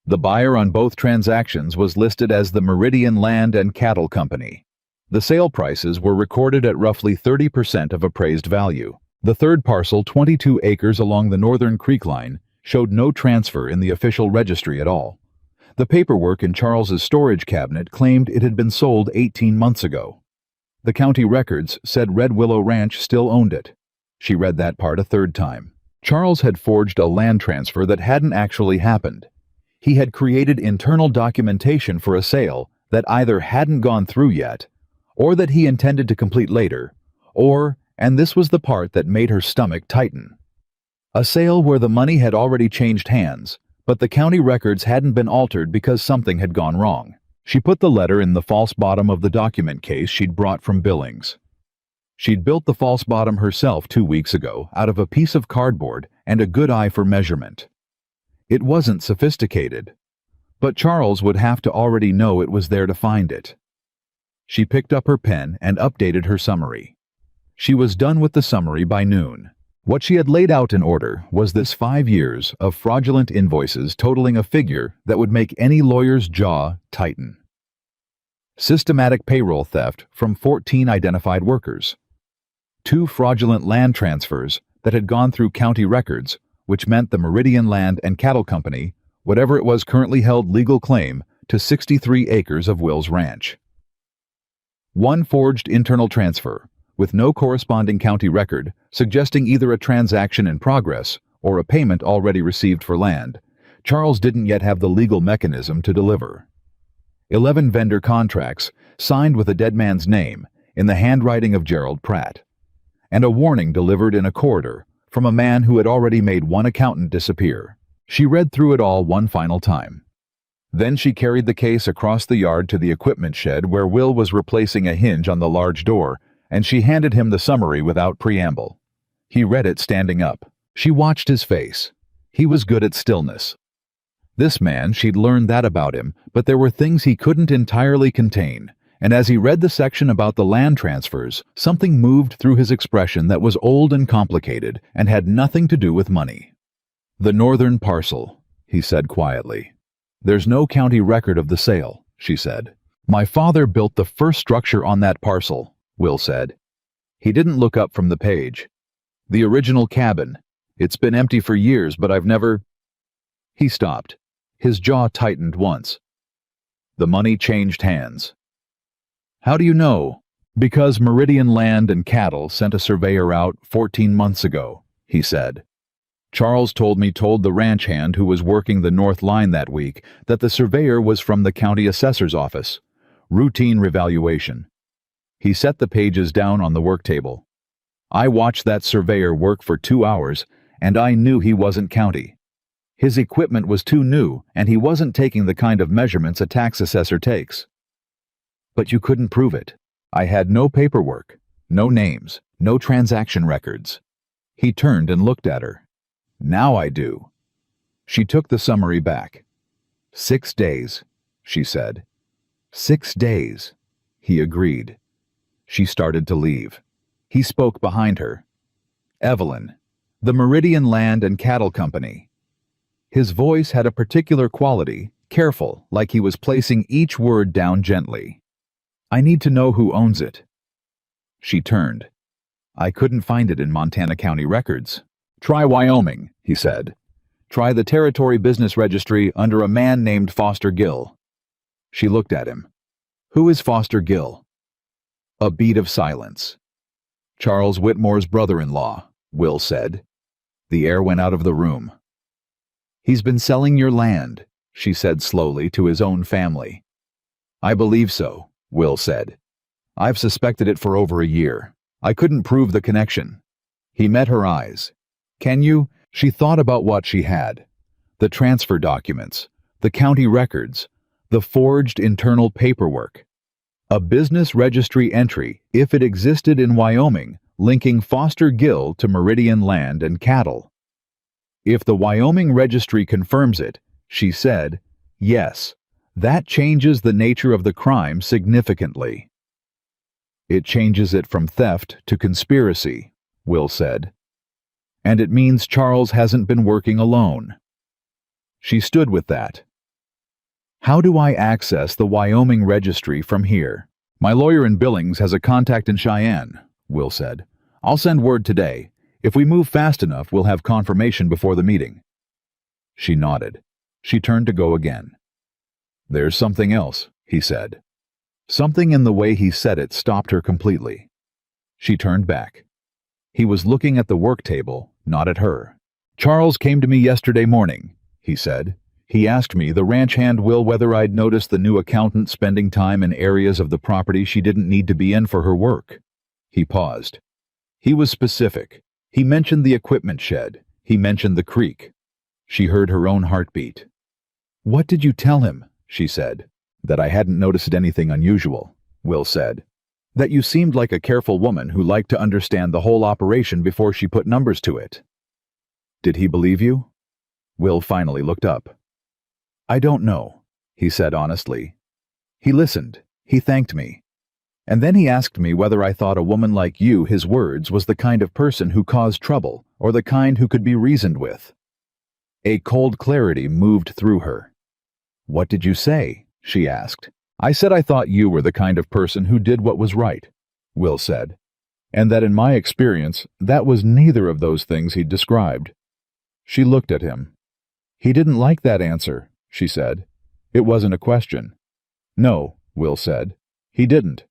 The buyer on both transactions was listed as the Meridian Land and Cattle Company. The sale prices were recorded at roughly 30% of appraised value. The 3rd parcel, 22 acres along the northern creek line, showed no transfer in the official registry at all. The paperwork in Charles's storage cabinet claimed it had been sold 18 months ago. The county records said Red Willow Ranch still owned it. She read that part a 3rd time. Charles had forged a land transfer that hadn't actually happened. He had created internal documentation for a sale that either hadn't gone through yet, or that he intended to complete later, or, and this was the part that made her stomach tighten, a sale where the money had already changed hands, but the county records hadn't been altered because something had gone wrong. She put the letter in the false bottom of the document case she'd brought from Billings. She'd built the false bottom herself 2 weeks ago out of a piece of cardboard and a good eye for measurement. It wasn't sophisticated, but Charles would have to already know it was there to find it. She picked up her pen and updated her summary. She was done with the summary by noon. What she had laid out in order was this 5 years of fraudulent invoices totaling a figure that would make any lawyer's jaw tighten. Systematic payroll theft from 14 identified workers. 2 fraudulent land transfers that had gone through county records, which meant the Meridian Land and Cattle Company, whatever it was, currently held legal claim to 63 acres of Will's ranch. 1 forged internal transfer, with no corresponding county record, suggesting either a transaction in progress or a payment already received for land, Charles didn't yet have the legal mechanism to deliver. 11 vendor contracts, signed with a dead man's name, in the handwriting of Gerald Pratt. And a warning delivered in a corridor from a man who had already made one accountant disappear. She read through it all one final time. Then she carried the case across the yard to the equipment shed where Will was replacing a hinge on the large door, and she handed him the summary without preamble. He read it standing up. She watched his face. He was good at stillness. This man, she'd learned that about him, but there were things he couldn't entirely contain, and as he read the section about the land transfers, something moved through his expression that was old and complicated and had nothing to do with money. "The northern parcel," he said quietly. "There's no county record of the sale," she said. "My father built the first structure on that parcel," Will said. He didn't look up from the page. "The original cabin. It's been empty for years, but I've never—" He stopped. His jaw tightened once. "The money changed hands." "How do you know?" "Because Meridian Land and Cattle sent a surveyor out 14 months ago," he said. "Charles told the ranch hand who was working the north line that week that the surveyor was from the county assessor's office. Routine revaluation." He set the pages down on the work table. "I watched that surveyor work for 2 hours, and I knew he wasn't county. His equipment was too new, and he wasn't taking the kind of measurements a tax assessor takes." "But you couldn't prove it." "I had no paperwork, no names, no transaction records." He turned and looked at her. "Now I do." She took the summary back. 6 days, she said. 6 days, he agreed. She started to leave. He spoke behind her. "Evelyn, the Meridian Land and Cattle Company." His voice had a particular quality, careful, like he was placing each word down gently. "I need to know who owns it." She turned. "I couldn't find it in Montana County records." "Try Wyoming," he said. "Try the Territory Business Registry under a man named Foster Gill." She looked at him. "Who is Foster Gill?" A beat of silence. "Charles Whitmore's brother-in-law," Will said. The air went out of the room. "He's been selling your land," she said slowly, to his own family. "I believe so," Will said. "I've suspected it for over a year. I couldn't prove the connection." He met her eyes. "Can you?" She thought about what she had. The transfer documents, the county records, the forged internal paperwork. A business registry entry, if it existed in Wyoming, linking Foster Gill to Meridian Land and Cattle. If the Wyoming registry confirms it, she said, yes, that changes the nature of the crime significantly. "It changes it from theft to conspiracy," Will said. "And it means Charles hasn't been working alone." She stood with that. "How do I access the Wyoming registry from here?" "My lawyer in Billings has a contact in Cheyenne," Will said. "I'll send word today. If we move fast enough, we'll have confirmation before the meeting." She nodded. She turned to go again. "There's something else," he said. Something in the way he said it stopped her completely. She turned back. He was looking at the work table, not at her. "Charles came to me yesterday morning," he said. "He asked me, the ranch hand Will, whether I'd noticed the new accountant spending time in areas of the property she didn't need to be in for her work." He paused. He was specific. He mentioned the equipment shed. He mentioned the creek. She heard her own heartbeat. "What did you tell him?" she said. "That I hadn't noticed anything unusual," Will said. "That you seemed like a careful woman who liked to understand the whole operation before she put numbers to it." "Did he believe you?" Will finally looked up. "I don't know," he said honestly. "He listened. He thanked me. And then he asked me whether I thought a woman like you, his words, was the kind of person who caused trouble, or the kind who could be reasoned with." A cold clarity moved through her. "What did you say?" she asked. "I said I thought you were the kind of person who did what was right," Will said. "And that in my experience, that was neither of those things he'd described." She looked at him. "He didn't like that answer," she said. "It wasn't a question." "No," Will said. "He didn't."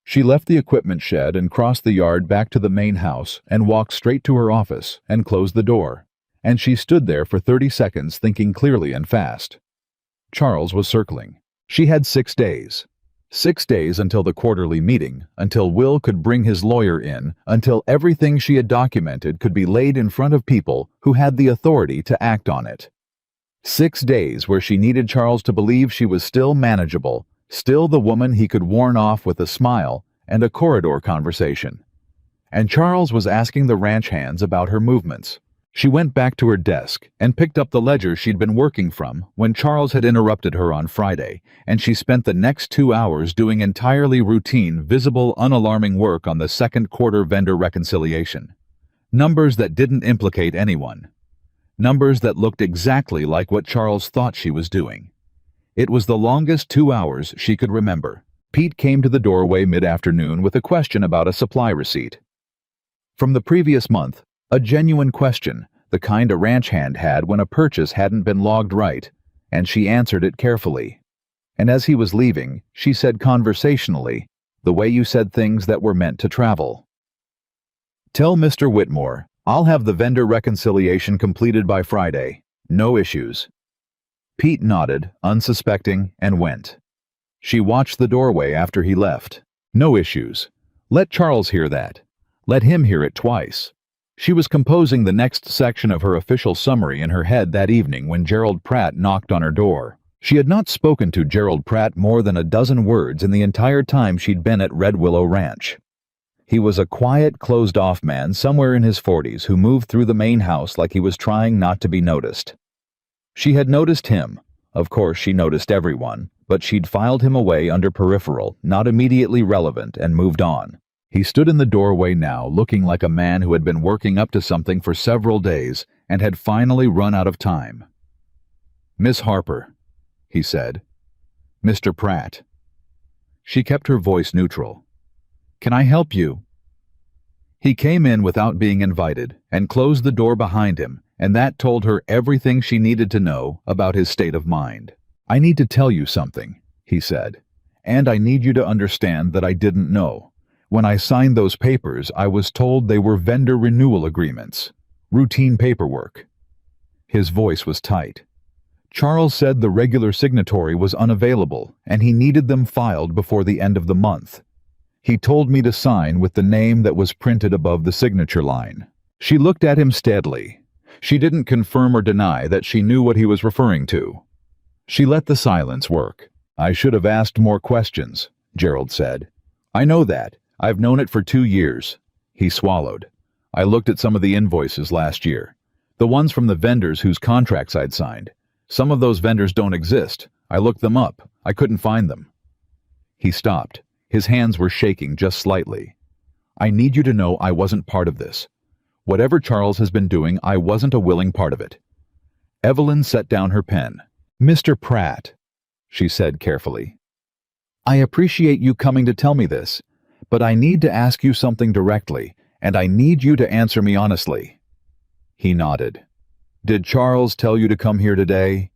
She left the equipment shed and crossed the yard back to the main house and walked straight to her office and closed the door. and she stood there for 30 seconds thinking clearly and fast. Charles was circling. She had 6 days. 6 days until the quarterly meeting, until Will could bring his lawyer in, until everything she had documented could be laid in front of people who had the authority to act on it. 6 days where she needed Charles to believe she was still manageable, still the woman he could warn off with a smile and a corridor conversation. And Charles was asking the ranch hands about her movements. She went back to her desk and picked up the ledger she'd been working from when Charles had interrupted her on Friday, and she spent the next 2 hours doing entirely routine, visible, unalarming work on the second quarter vendor reconciliation. Numbers that didn't implicate anyone. Numbers that looked exactly like what Charles thought she was doing. It was the longest 2 hours she could remember. Pete came to the doorway mid-afternoon with a question about a supply receipt. From the previous month, a genuine question, the kind a ranch hand had when a purchase hadn't been logged right, and she answered it carefully. And as he was leaving, she said conversationally, the way you said things that were meant to travel. "Tell Mr. Whitmore, I'll have the vendor reconciliation completed by Friday. No issues." Pete nodded, unsuspecting, and went. She watched the doorway after he left. No issues. Let Charles hear that. Let him hear it twice. She was composing the next section of her official summary in her head that evening when Gerald Pratt knocked on her door. She had not spoken to Gerald Pratt more than a dozen words in the entire time she'd been at Red Willow Ranch. He was a quiet, closed-off man somewhere in his 40s who moved through the main house like he was trying not to be noticed. She had noticed him. Of course, she noticed everyone, but she'd filed him away under peripheral, not immediately relevant, and moved on. He stood in the doorway now, looking like a man who had been working up to something for several days and had finally run out of time. "Miss Harper," he said. "Mr. Pratt." She kept her voice neutral. "Can I help you?" He came in without being invited and closed the door behind him, and that told her everything she needed to know about his state of mind. "I need to tell you something," he said, "and I need you to understand that I didn't know. When I signed those papers, I was told they were vendor renewal agreements. Routine paperwork." His voice was tight. Charles said the regular signatory was unavailable, and he needed them filed before the end of the month. He told me to sign with the name that was printed above the signature line. She looked at him steadily. She didn't confirm or deny that she knew what he was referring to. She let the silence work. "I should have asked more questions," Gerald said. "I know that. I've known it for 2 years." He swallowed. "I looked at some of the invoices last year. The ones from the vendors whose contracts I'd signed. Some of those vendors don't exist. I looked them up. I couldn't find them." He stopped. His hands were shaking just slightly. "I need you to know I wasn't part of this. Whatever Charles has been doing, I wasn't a willing part of it." Evelyn set down her pen. "Mr. Pratt," she said carefully, "I appreciate you coming to tell me this, but I need to ask you something directly, and I need you to answer me honestly." He nodded. "Did Charles tell you to come here today?"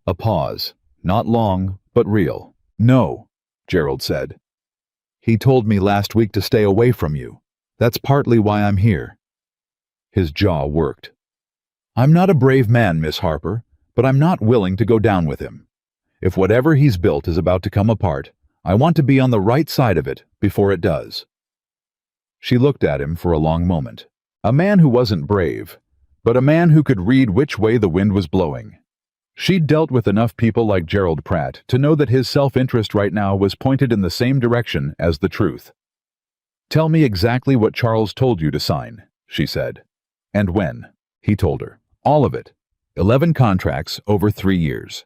A pause. Not long, but real. "No," Gerald said. "He told me last week to stay away from you. That's partly why I'm here." His jaw worked. "I'm not a brave man, Miss Harper, but I'm not willing to go down with him. If whatever he's built is about to come apart, I want to be on the right side of it before it does." She looked at him for a long moment. A man who wasn't brave, but a man who could read which way the wind was blowing. She'd dealt with enough people like Gerald Pratt to know that his self-interest right now was pointed in the same direction as the truth. "Tell me exactly what Charles told you to sign," she said. "And when," he told her. "All of it. 11 contracts over 3 years.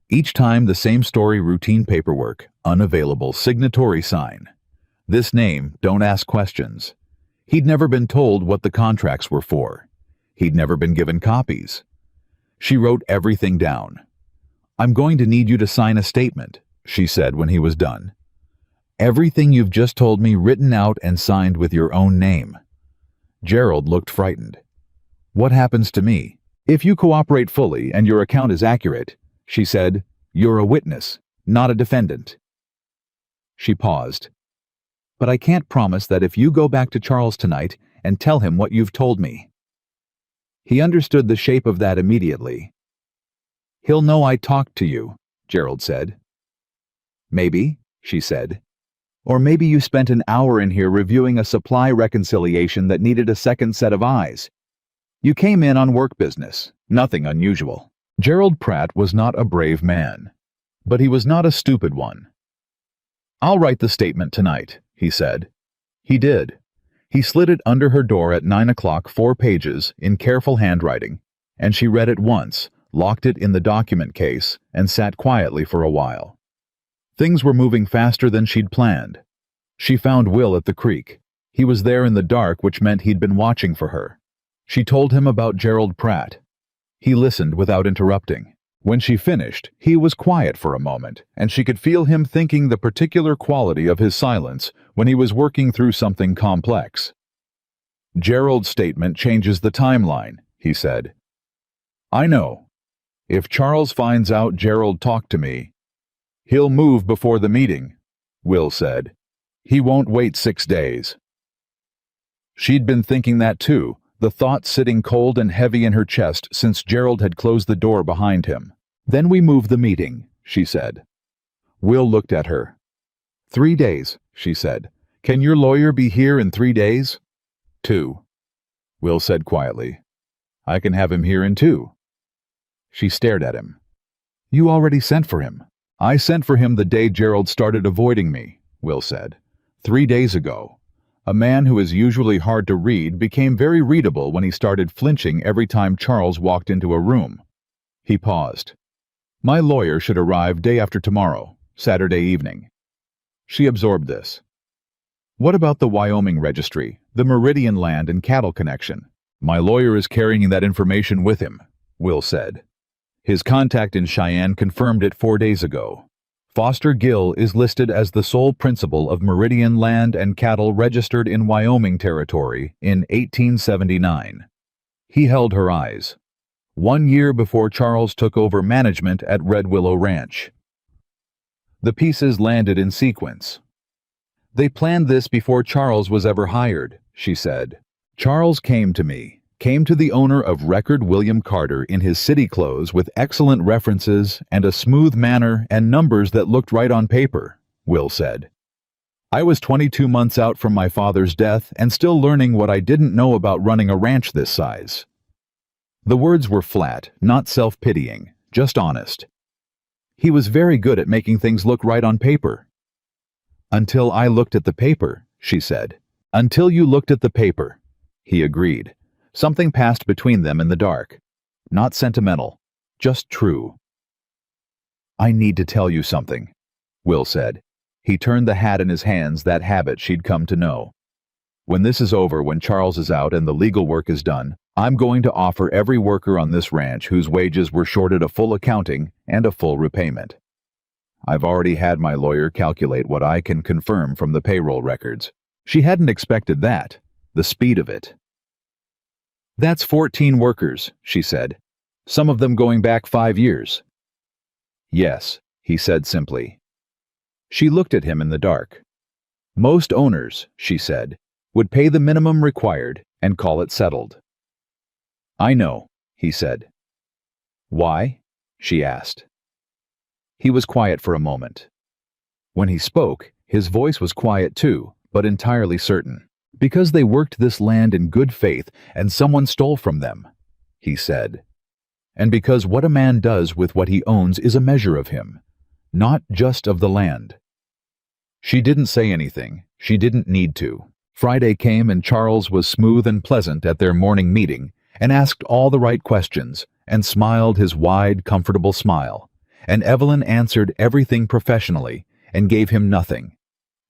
Each time the same story, routine paperwork, unavailable, signatory sign. This name, don't ask questions." He'd never been told what the contracts were for. He'd never been given copies. She wrote everything down. "I'm going to need you to sign a statement," she said when he was done. "Everything you've just told me written out and signed with your own name." Gerald looked frightened. "What happens to me?" "If you cooperate fully and your account is accurate," she said, "you're a witness, not a defendant." She paused. "But I can't promise that if you go back to Charles tonight and tell him what you've told me." He understood the shape of that immediately. "He'll know I talked to you," Gerald said. "Maybe," she said. "Or maybe you spent an hour in here reviewing a supply reconciliation that needed a second set of eyes. You came in on work business, nothing unusual." Gerald Pratt was not a brave man, but he was not a stupid one. "I'll write the statement tonight," he said. He did. He slid it under her door at 9 o'clock, 4 pages, in careful handwriting, and she read it once, locked it in the document case, and sat quietly for a while. Things were moving faster than she'd planned. She found Will at the creek. He was there in the dark, which meant he'd been watching for her. She told him about Gerald Pratt. He listened without interrupting. When she finished, he was quiet for a moment, and she could feel him thinking the particular quality of his silence when he was working through something complex. "Gerald's statement changes the timeline," he said. "I know. If Charles finds out Gerald talked to me, he'll move before the meeting," Will said. "He won't wait 6 days." She'd been thinking that too, the thought sitting cold and heavy in her chest since Gerald had closed the door behind him. "Then we move the meeting," she said. Will looked at her. 3 days, she said. "Can your lawyer be here in 3 days?" 2, Will said quietly. "I can have him here in 2. She stared at him. "You already sent for him." "I sent for him the day Gerald started avoiding me," Will said. 3 days ago. A man who is usually hard to read became very readable when he started flinching every time Charles walked into a room. He paused. "My lawyer should arrive day after tomorrow, Saturday evening." She absorbed this. "What about the Wyoming registry, the Meridian land and cattle connection?" "My lawyer is carrying that information with him," Will said. His contact in Cheyenne confirmed it 4 days ago. Foster Gill is listed as the sole principal of Meridian land and cattle registered in Wyoming Territory in 1879. He held her eyes. 1 year before Charles took over management at Red Willow Ranch. The pieces landed in sequence. "They planned this before Charles was ever hired," she said. "Charles came to me. Came to the owner of record William Carter in his city clothes with excellent references and a smooth manner and numbers that looked right on paper," Will said. "I was 22 months out from my father's death and still learning what I didn't know about running a ranch this size." The words were flat, not self-pitying, just honest. He was very good at making things look right on paper. "Until I looked at the paper," she said. "Until you looked at the paper," he agreed. Something passed between them in the dark. Not sentimental, just true. "I need to tell you something," Will said. He turned the hat in his hands, that habit she'd come to know. "When this is over, when Charles is out and the legal work is done, I'm going to offer every worker on this ranch whose wages were shorted a full accounting and a full repayment. I've already had my lawyer calculate what I can confirm from the payroll records." She hadn't expected that, the speed of it. "That's 14 workers," she said. "Some of them going back 5 years. "Yes," he said simply. She looked at him in the dark. "Most owners," she said, "would pay the minimum required and call it settled." "I know," he said. "Why?" she asked. He was quiet for a moment. When he spoke, his voice was quiet too, but entirely certain. "Because they worked this land in good faith and someone stole from them," he said. "And because what a man does with what he owns is a measure of him, not just of the land." She didn't say anything. She didn't need to. Friday came and Charles was smooth and pleasant at their morning meeting and asked all the right questions and smiled his wide, comfortable smile. And Evelyn answered everything professionally and gave him nothing.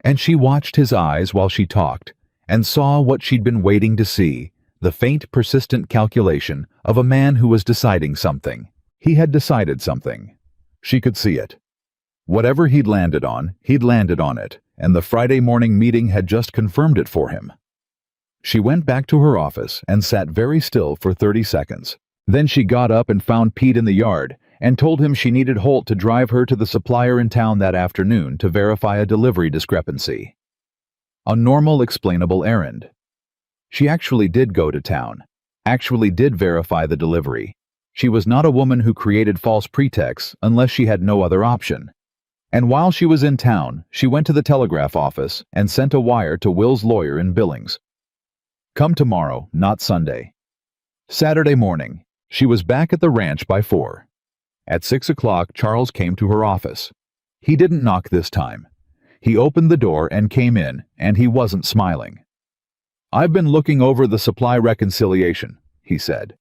And she watched his eyes while she talked and saw what she'd been waiting to see, the faint, persistent calculation of a man who was deciding something. He had decided something. She could see it. Whatever he'd landed on it, and the Friday morning meeting had just confirmed it for him. She went back to her office and sat very still for 30 seconds. Then she got up and found Pete in the yard and told him she needed Holt to drive her to the supplier in town that afternoon to verify a delivery discrepancy. A normal, explainable errand. She actually did go to town. actually did verify the delivery. She was not a woman who created false pretexts unless she had no other option. And while she was in town, she went to the telegraph office and sent a wire to Will's lawyer in Billings. Come tomorrow, not Sunday. Saturday morning, she was back at the ranch by 4. At 6 o'clock, Charles came to her office. He didn't knock this time. He opened the door and came in, and he wasn't smiling. I've been looking over the supply reconciliation, he said.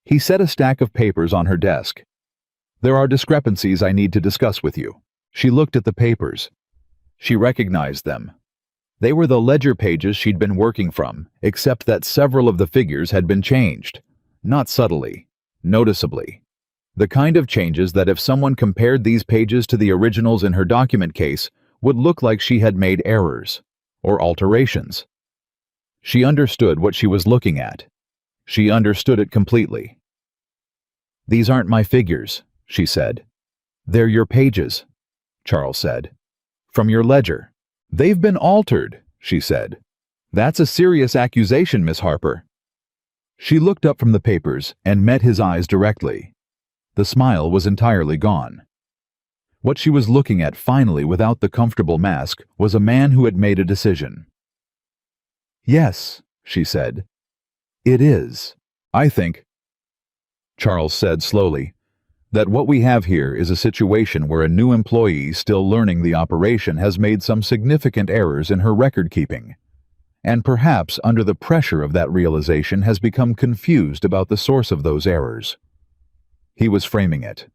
He set a stack of papers on her desk. There are discrepancies I need to discuss with you. She looked at the papers. She recognized them. They were the ledger pages she'd been working from, except that several of the figures had been changed. Not subtly, noticeably. The kind of changes that if someone compared these pages to the originals in her document case would look like she had made errors or alterations. She understood what she was looking at. She understood it completely. These aren't my figures, she said. They're your pages, Charles said. From your ledger. They've been altered, she said. That's a serious accusation, Miss Harper. She looked up from the papers and met his eyes directly. The smile was entirely gone. What she was looking at finally without the comfortable mask was a man who had made a decision. Yes, she said. It is. I think, Charles said slowly, that what we have here is a situation where a new employee still learning the operation has made some significant errors in her record-keeping, and perhaps under the pressure of that realization has become confused about the source of those errors. He was framing it.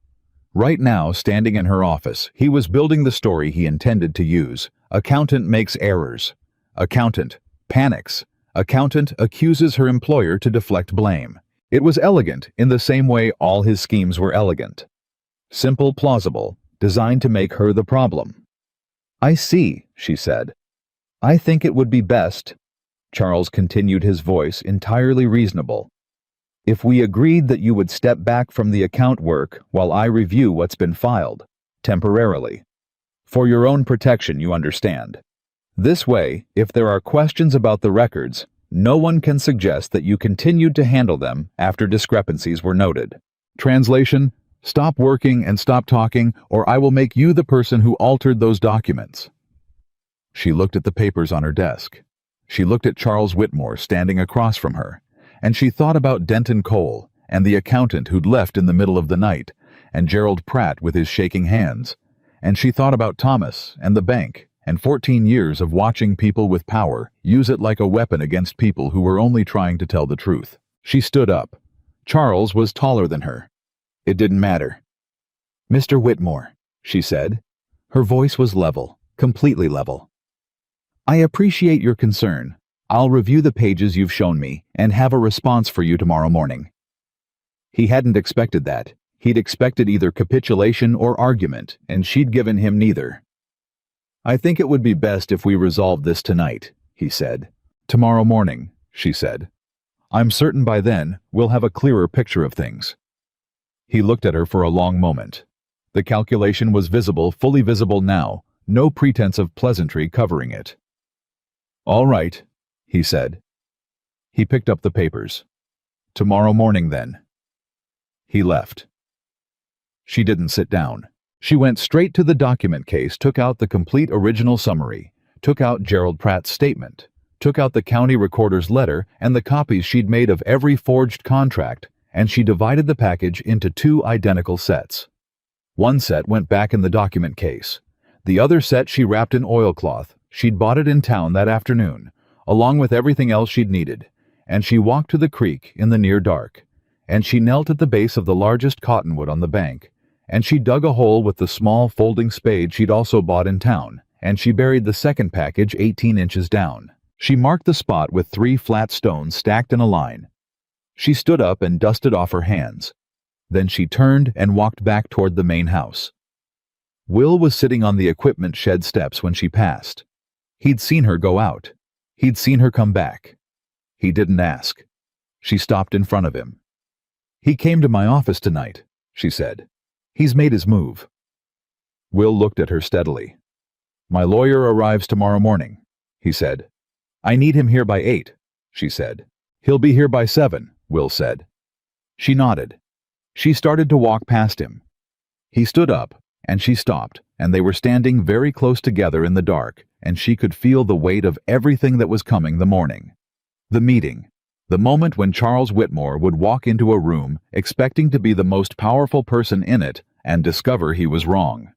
Right now, standing in her office, he was building the story he intended to use. Accountant makes errors. Accountant panics. Accountant accuses her employer to deflect blame. It was elegant in the same way all his schemes were elegant. Simple, plausible, designed to make her the problem. I see, she said. I think it would be best, Charles continued, his voice entirely reasonable, if we agreed that you would step back from the account work while I review what's been filed, temporarily. For your own protection, you understand. This way, if there are questions about the records, no one can suggest that you continued to handle them after discrepancies were noted. Translation: stop working and stop talking, or I will make you the person who altered those documents. She looked at the papers on her desk. She looked at Charles Whitmore standing across from her, and she thought about Denton Cole and the accountant who'd left in the middle of the night, and Gerald Pratt with his shaking hands, and she thought about Thomas and the bank, and 14 years of watching people with power use it like a weapon against people who were only trying to tell the truth. She stood up. Charles was taller than her. It didn't matter. Mr. Whitmore, she said. Her voice was level, completely level. I appreciate your concern. I'll review the pages you've shown me and have a response for you tomorrow morning. He hadn't expected that. He'd expected either capitulation or argument, and she'd given him neither. I think it would be best if we resolved this tonight, he said. Tomorrow morning, she said. I'm certain by then we'll have a clearer picture of things. He looked at her for a long moment. The calculation was visible, fully visible now, no pretense of pleasantry covering it. All right, he said. He picked up the papers. Tomorrow morning, then. He left. She didn't sit down. She went straight to the document case, took out the complete original summary, took out Gerald Pratt's statement, took out the county recorder's letter and the copies she'd made of every forged contract, and she divided the package into 2 identical sets. One set went back in the document case. The other set she wrapped in oilcloth. She'd bought it in town that afternoon, along with everything else she'd needed, and she walked to the creek in the near dark, and she knelt at the base of the largest cottonwood on the bank, and she dug a hole with the small folding spade she'd also bought in town, and she buried the second package 18 inches down. She marked the spot with 3 flat stones stacked in a line. She stood up and dusted off her hands. Then she turned and walked back toward the main house. Will was sitting on the equipment shed steps when she passed. He'd seen her go out. He'd seen her come back. He didn't ask. She stopped in front of him. He came to my office tonight, she said. He's made his move. Will looked at her steadily. My lawyer arrives tomorrow morning, he said. I need him here by 8, she said. He'll be here by 7, Will said. She nodded. She started to walk past him. He stood up, and she stopped, and they were standing very close together in the dark, and she could feel the weight of everything that was coming the morning. The meeting. The moment when Charles Whitmore would walk into a room expecting to be the most powerful person in it and discover he was wrong.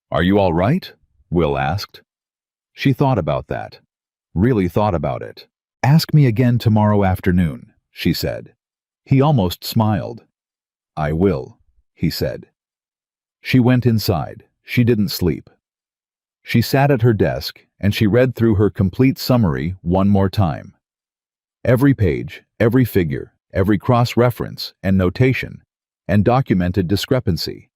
"Are you all right?" Will asked. She thought about that. Really thought about it. "Ask me again tomorrow afternoon," she said. He almost smiled. "I will," he said. She went inside. She didn't sleep. She sat at her desk and she read through her complete summary one more time. Every page, every figure, every cross-reference and notation, and documented discrepancy.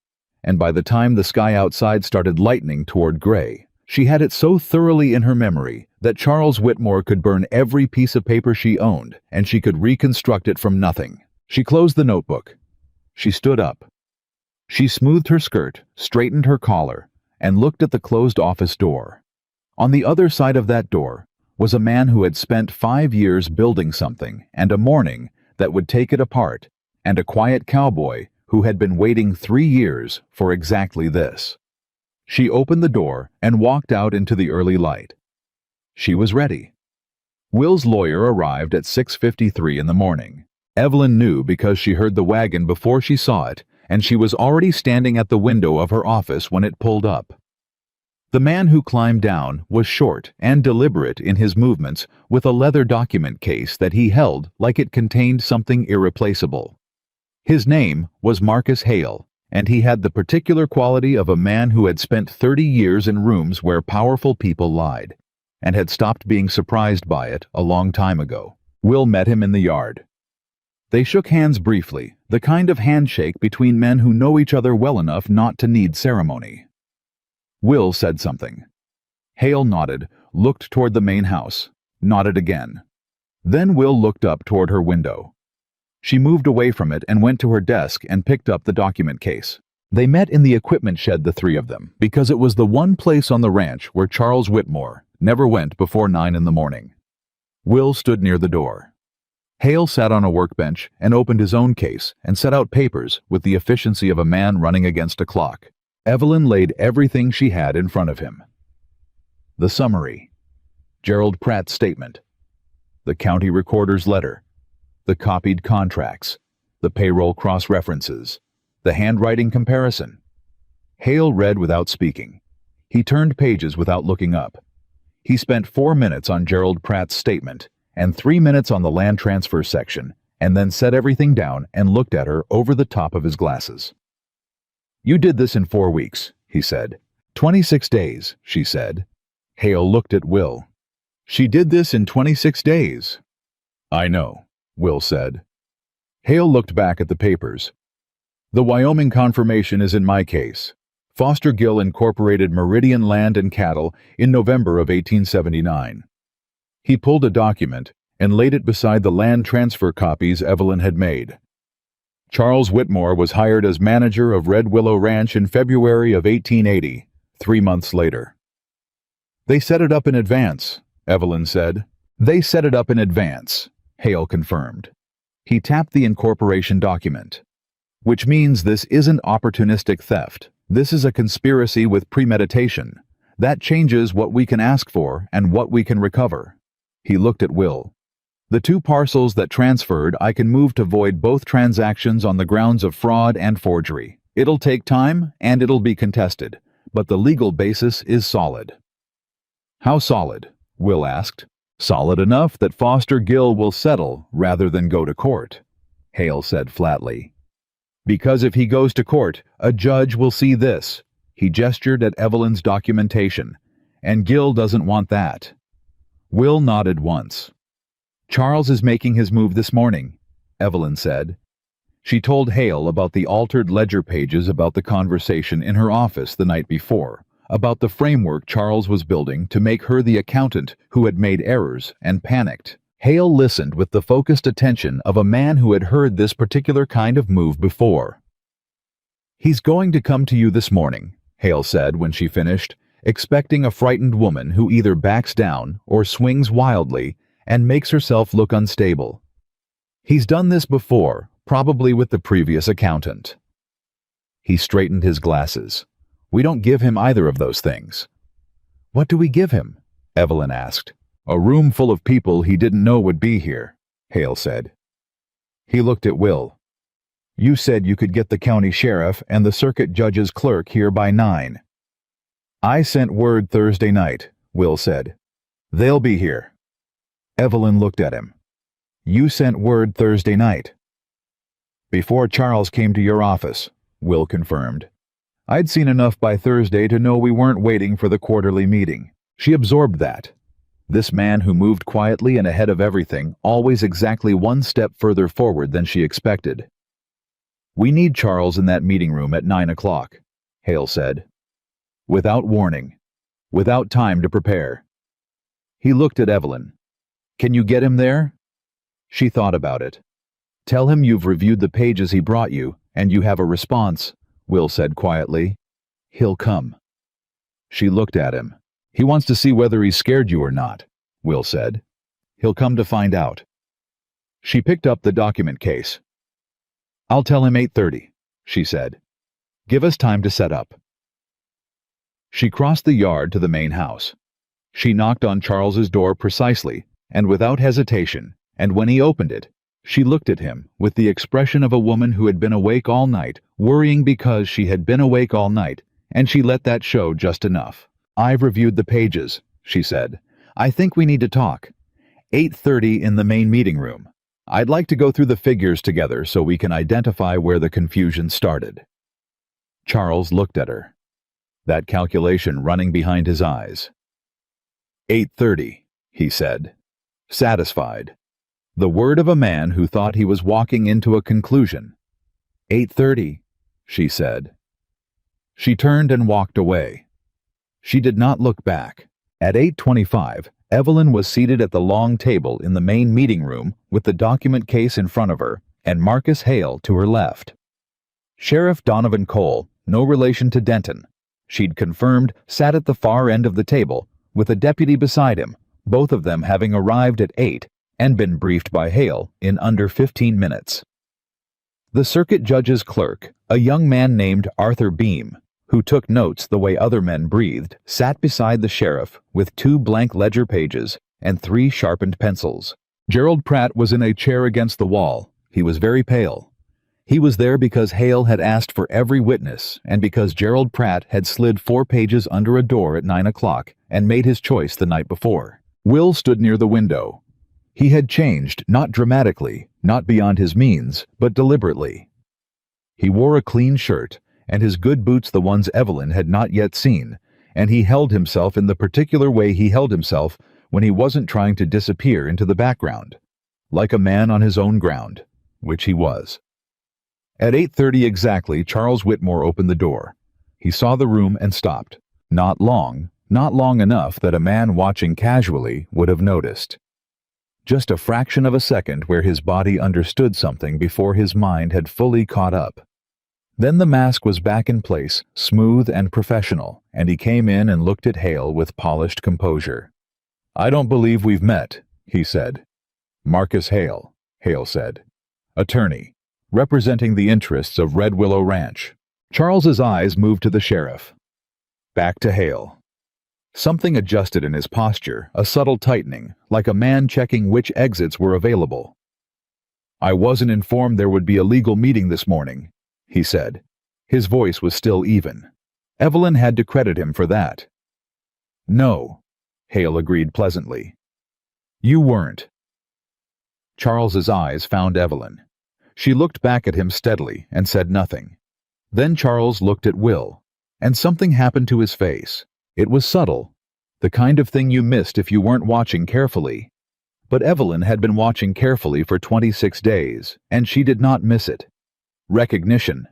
And by the time the sky outside started lightening toward gray, she had it so thoroughly in her memory that Charles Whitmore could burn every piece of paper she owned, and she could reconstruct it from nothing. She closed the notebook. She stood up. She smoothed her skirt, straightened her collar, and looked at the closed office door. On the other side of that door was a man who had spent 5 years building something, and a morning that would take it apart, and a quiet cowboy who had been waiting 3 years for exactly this. She opened the door and walked out into the early light. She was ready. Will's lawyer arrived at 6:53 in the morning. Evelyn knew because she heard the wagon before she saw it, and she was already standing at the window of her office when it pulled up. The man who climbed down was short and deliberate in his movements, with a leather document case that he held like it contained something irreplaceable. His name was Marcus Hale, and he had the particular quality of a man who had spent 30 years in rooms where powerful people lied, and had stopped being surprised by it a long time ago. Will met him in the yard. They shook hands briefly, the kind of handshake between men who know each other well enough not to need ceremony. Will said something. Hale nodded, looked toward the main house, nodded again. Then Will looked up toward her window. She moved away from it and went to her desk and picked up the document case. They met in the equipment shed, the three of them, because it was the one place on the ranch where Charles Whitmore never went before 9 in the morning. Will stood near the door. Hale sat on a workbench and opened his own case and set out papers with the efficiency of a man running against a clock. Evelyn laid everything she had in front of him. The summary, Gerald Pratt's statement, the county recorder's letter, the copied contracts, the payroll cross-references, the handwriting comparison. Hale read without speaking. He turned pages without looking up. He spent 4 minutes on Gerald Pratt's statement and 3 minutes on the land transfer section, and then set everything down and looked at her over the top of his glasses. "You did this in 4 weeks," he said. 26 days, she said. Hale looked at Will. "She did this in 26 days. "I know," Will said. Hale looked back at the papers. "The Wyoming confirmation is in my case. Foster Gill incorporated Meridian Land and Cattle in November of 1879. He pulled a document and laid it beside the land transfer copies Evelyn had made. Charles Whitmore was hired as manager of Red Willow Ranch in February of 1880, 3 months later. "They set it up in advance," Evelyn said. "They set it up in advance," Hale confirmed. He tapped the incorporation document. "Which means this isn't opportunistic theft. This is a conspiracy with premeditation. That changes what we can ask for and what we can recover." He looked at Will. "The 2 parcels that transferred I can move to void both transactions on the grounds of fraud and forgery. It'll take time and it'll be contested, but the legal basis is solid." "How solid?" Will asked. "Solid enough that Foster Gill will settle rather than go to court," Hale said flatly. "Because if he goes to court, a judge will see this." He gestured at Evelyn's documentation. "And Gill doesn't want that." Will nodded once. "Charles is making his move this morning," Evelyn said. She told Hale about the altered ledger pages about the conversation in her office the night before, about the framework Charles was building to make her the accountant who had made errors and panicked. Hale listened with the focused attention of a man who had heard this particular kind of move before. "He's going to come to you this morning," Hale said when she finished, expecting a frightened woman who either backs down or swings wildly and makes herself look unstable. He's done this before, probably with the previous accountant. He straightened his glasses. We don't give him either of those things. What do we give him? Evelyn asked. A room full of people he didn't know would be here, Hale said. He looked at Will. You said you could get the county sheriff and the circuit judge's clerk here by 9. I sent word Thursday night, Will said. They'll be here. Evelyn looked at him. You sent word Thursday night. Before Charles came to your office, Will confirmed. I'd seen enough by Thursday to know we weren't waiting for the quarterly meeting. She absorbed that. This man who moved quietly and ahead of everything, always exactly one step further forward than she expected. We need Charles in that meeting room at 9 o'clock, Hale said. Without warning. Without time to prepare. He looked at Evelyn. Can you get him there? She thought about it. Tell him you've reviewed the pages he brought you, and you have a response, Will said quietly. He'll come. She looked at him. He wants to see whether he's scared you or not, Will said. He'll come to find out. She picked up the document case. I'll tell him 8:30, she said. Give us time to set up. She crossed the yard to the main house. She knocked on Charles's door precisely, and without hesitation, and when he opened it, she looked at him with the expression of a woman who had been awake all night, worrying because she had been awake all night, and she let that show just enough. I've reviewed the pages, she said. I think we need to talk. 8:30 in the main meeting room. I'd like to go through the figures together so we can identify where the confusion started. Charles looked at her, that calculation running behind his eyes. 8:30, he said, satisfied. The word of a man who thought he was walking into a conclusion. 8:30, she said. She turned and walked away. She did not look back. At 8:25, Evelyn was seated at the long table in the main meeting room with the document case in front of her and Marcus Hale to her left. Sheriff Donovan Cole, no relation to Denton, she'd confirmed, sat at the far end of the table with a deputy beside him, both of them having arrived at 8 and been briefed by Hale in under 15 minutes. The circuit judge's clerk, a young man named Arthur Beam, who took notes the way other men breathed, sat beside the sheriff with 2 blank ledger pages and 3 sharpened pencils. Gerald Pratt was in a chair against the wall. He was very pale. He was there because Hale had asked for every witness and because Gerald Pratt had slid 4 pages under a door at 9 o'clock and made his choice the night before. Will stood near the window. He had changed, not dramatically, not beyond his means, but deliberately. He wore a clean shirt, and his good boots the ones Evelyn had not yet seen, and he held himself in the particular way he held himself when he wasn't trying to disappear into the background, like a man on his own ground, which he was. At 8:30 exactly, Charles Whitmore opened the door. He saw the room and stopped. Not long enough that a man watching casually would have noticed. Just a fraction of a second where his body understood something before his mind had fully caught up. Then the mask was back in place, smooth and professional, and he came in and looked at Hale with polished composure. I don't believe we've met, he said. Marcus Hale, Hale said. Attorney, representing the interests of Red Willow Ranch. Charles's eyes moved to the sheriff. Back to Hale. Something adjusted in his posture, a subtle tightening, like a man checking which exits were available. I wasn't informed there would be a legal meeting this morning, he said. His voice was still even. Evelyn had to credit him for that. No, Hale agreed pleasantly. You weren't. Charles's eyes found Evelyn. She looked back at him steadily and said nothing. Then Charles looked at Will, and something happened to his face. It was subtle, the kind of thing you missed if you weren't watching carefully. But Evelyn had been watching carefully for 26 days, and she did not miss it. Recognition.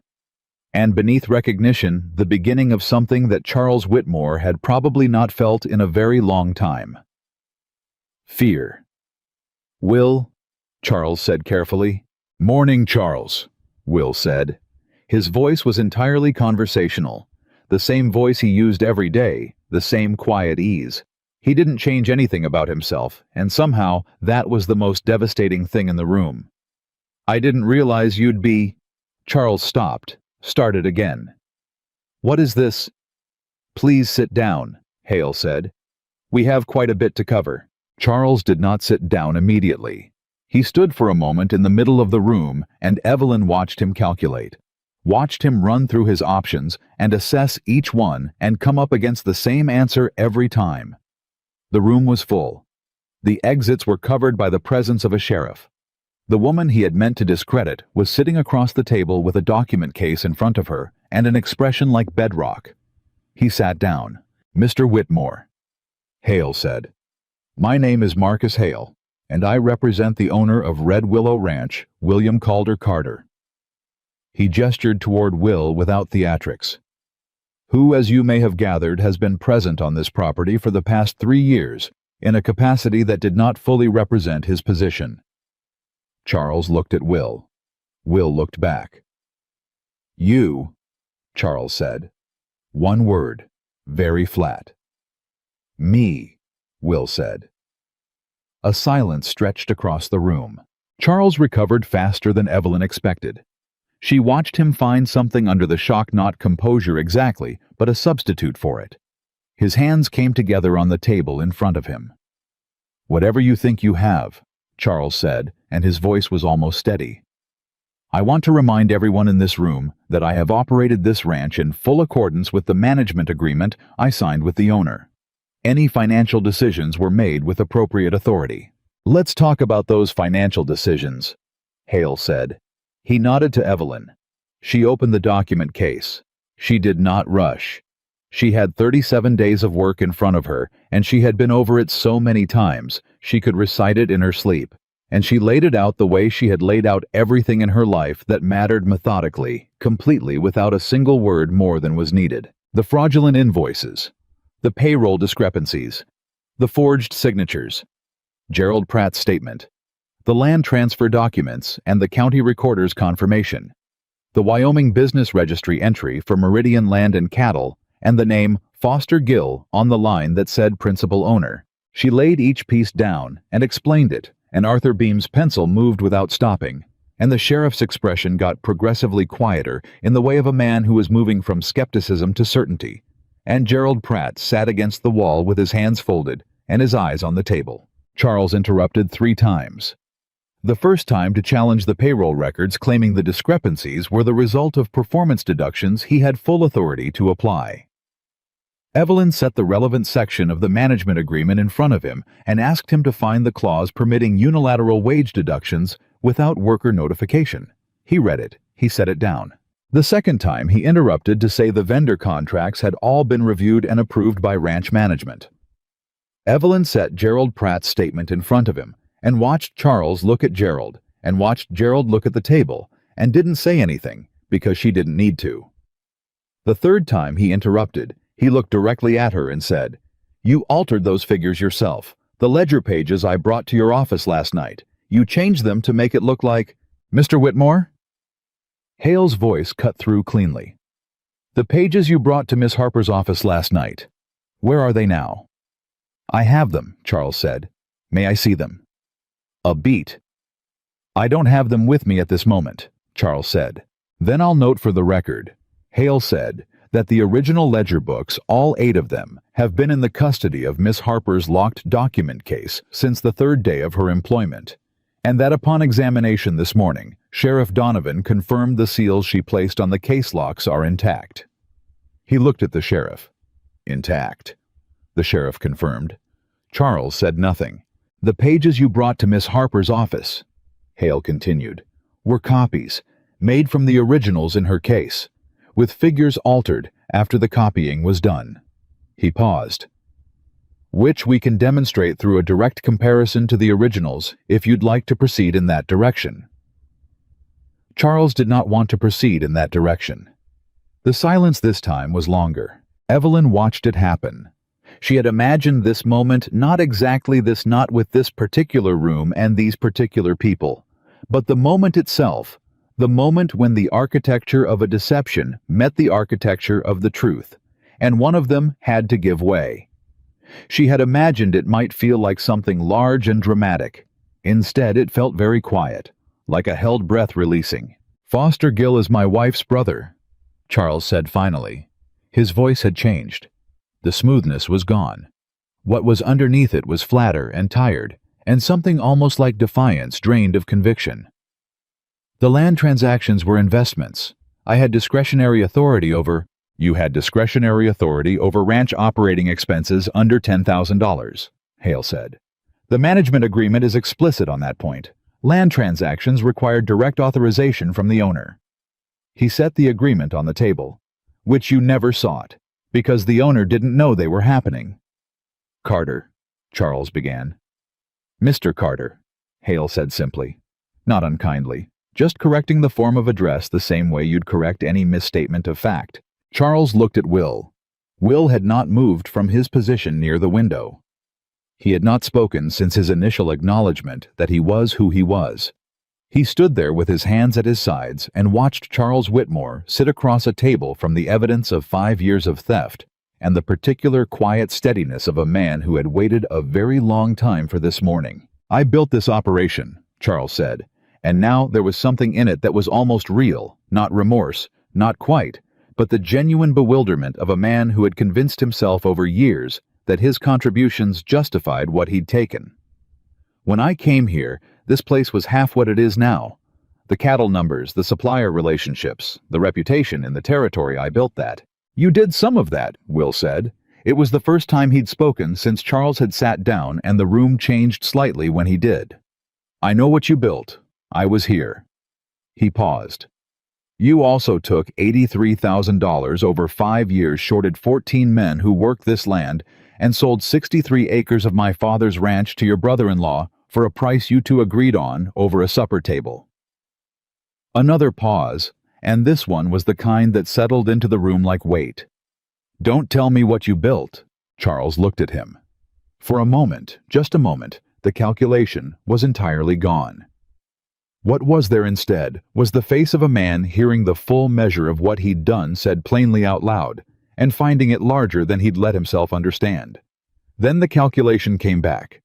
And beneath recognition, the beginning of something that Charles Whitmore had probably not felt in a very long time. Fear. Will, Charles said carefully. Morning, Charles, Will said. His voice was entirely conversational, the same voice he used every day, the same quiet ease. He didn't change anything about himself, and somehow that was the most devastating thing in the room. I didn't realize you'd be... Charles stopped, started again. What is this? Please sit down, Hale said. We have quite a bit to cover. Charles did not sit down immediately. He stood for a moment in the middle of the room, and Evelyn watched him calculate. Watched him run through his options and assess each one and come up against the same answer every time. The room was full. The exits were covered by the presence of a sheriff. The woman he had meant to discredit was sitting across the table with a document case in front of her and an expression like bedrock. He sat down. Mr. Whitmore. Hale said, My name is Marcus Hale, and I represent the owner of Red Willow Ranch, William Calder Carter. He gestured toward Will without theatrics. Who, as you may have gathered, has been present on this property for the past 3 years, in a capacity that did not fully represent his position. Charles looked at Will. Will looked back. You, Charles said. One word, very flat. Me, Will said. A silence stretched across the room. Charles recovered faster than Evelyn expected. She watched him find something under the shock, not composure exactly, but a substitute for it. His hands came together on the table in front of him. Whatever you think you have, Charles said, and his voice was almost steady. I want to remind everyone in this room that I have operated this ranch in full accordance with the management agreement I signed with the owner. Any financial decisions were made with appropriate authority. Let's talk about those financial decisions, Hale said. He nodded to Evelyn. She opened the document case. She did not rush. She had 37 days of work in front of her, and she had been over it so many times she could recite it in her sleep, and she laid it out the way she had laid out everything in her life that mattered, methodically, completely, without a single word more than was needed. The fraudulent invoices, the payroll discrepancies, the forged signatures, Gerald Pratt's statement, the land transfer documents and the county recorder's confirmation, the Wyoming Business Registry entry for Meridian Land and Cattle, and the name Foster Gill on the line that said principal owner. She laid each piece down and explained it, and Arthur Beam's pencil moved without stopping, and the sheriff's expression got progressively quieter in the way of a man who was moving from skepticism to certainty, and Gerald Pratt sat against the wall with his hands folded and his eyes on the table. Charles interrupted 3 times. The first time to challenge the payroll records, claiming the discrepancies were the result of performance deductions he had full authority to apply. Evelyn set the relevant section of the management agreement in front of him and asked him to find the clause permitting unilateral wage deductions without worker notification. He read it. He set it down. The second time he interrupted to say the vendor contracts had all been reviewed and approved by ranch management. Evelyn set Gerald Pratt's statement in front of him and watched Charles look at Gerald and watched Gerald look at the table and didn't say anything because she didn't need to. The third time he interrupted, he looked directly at her and said, You altered those figures yourself. The ledger pages I brought to your office last night. You changed them to make it look like... Mr. Whitmore? Hale's voice cut through cleanly. The pages you brought to Miss Harper's office last night. Where are they now? I have them, Charles said. May I see them? A beat. I don't have them with me at this moment, Charles said. Then I'll note for the record, Hale said, that the original ledger books, all 8 of them, have been in the custody of Miss Harper's locked document case since the 3rd day of her employment, and that upon examination this morning, Sheriff Donovan confirmed the seals she placed on the case locks are intact. He looked at the sheriff. Intact, the sheriff confirmed. Charles said nothing. The pages you brought to Miss Harper's office, Hale continued, were copies, made from the originals in her case, with figures altered after the copying was done. He paused. Which we can demonstrate through a direct comparison to the originals if you'd like to proceed in that direction. Charles did not want to proceed in that direction. The silence this time was longer. Evelyn watched it happen. She had imagined this moment, not exactly this, not with this particular room and these particular people, but the moment itself, the moment when the architecture of a deception met the architecture of the truth, and one of them had to give way. She had imagined it might feel like something large and dramatic. Instead, it felt very quiet, like a held breath releasing. "Foster Gill is my wife's brother," Charles said finally. His voice had changed. The smoothness was gone. What was underneath it was flatter and tired, and something almost like defiance drained of conviction. "The land transactions were investments. I had discretionary authority over—" "You had discretionary authority over ranch operating expenses under $10,000, Hale said. "The management agreement is explicit on that point. Land transactions required direct authorization from the owner." He set the agreement on the table, "which you never sought, because the owner didn't know they were happening." "Carter," Charles began. "Mr. Carter," Hale said simply, not unkindly, just correcting the form of address the same way you'd correct any misstatement of fact. Charles looked at Will. Will had not moved from his position near the window. He had not spoken since his initial acknowledgement that he was who he was. He stood there with his hands at his sides and watched Charles Whitmore sit across a table from the evidence of 5 years of theft and the particular quiet steadiness of a man who had waited a very long time for this morning. "I built this operation," Charles said, "and now there was something in it that was almost real, not remorse, not quite, but the genuine bewilderment of a man who had convinced himself over years that his contributions justified what he'd taken. When I came here, this place was half what it is now. The cattle numbers, the supplier relationships, the reputation in the territory I built that." "You did some of that," Will said. It was the first time he'd spoken since Charles had sat down, and the room changed slightly when he did. "I know what you built. I was here." He paused. "You also took $83,000 over 5 years, shorted 14 men who worked this land, and sold 63 acres of my father's ranch to your brother-in-law for a price you two agreed on over a supper table." Another pause, and this one was the kind that settled into the room like weight. "Don't tell me what you built." Charles looked at him. For a moment, just a moment, the calculation was entirely gone. What was there instead was the face of a man hearing the full measure of what he'd done said plainly out loud, and finding it larger than he'd let himself understand. Then the calculation came back.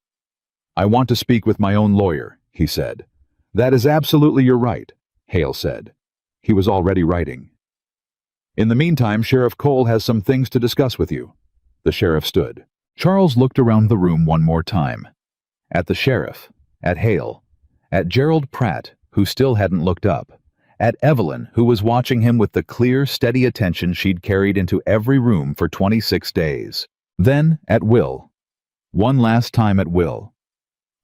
"I want to speak with my own lawyer," he said. "That is absolutely your right," Hale said. He was already writing. "In the meantime, Sheriff Cole has some things to discuss with you." The sheriff stood. Charles looked around the room one more time. At the sheriff, at Hale, at Gerald Pratt, who still hadn't looked up, at Evelyn, who was watching him with the clear, steady attention she'd carried into every room for 26 days. Then at Will. One last time at Will.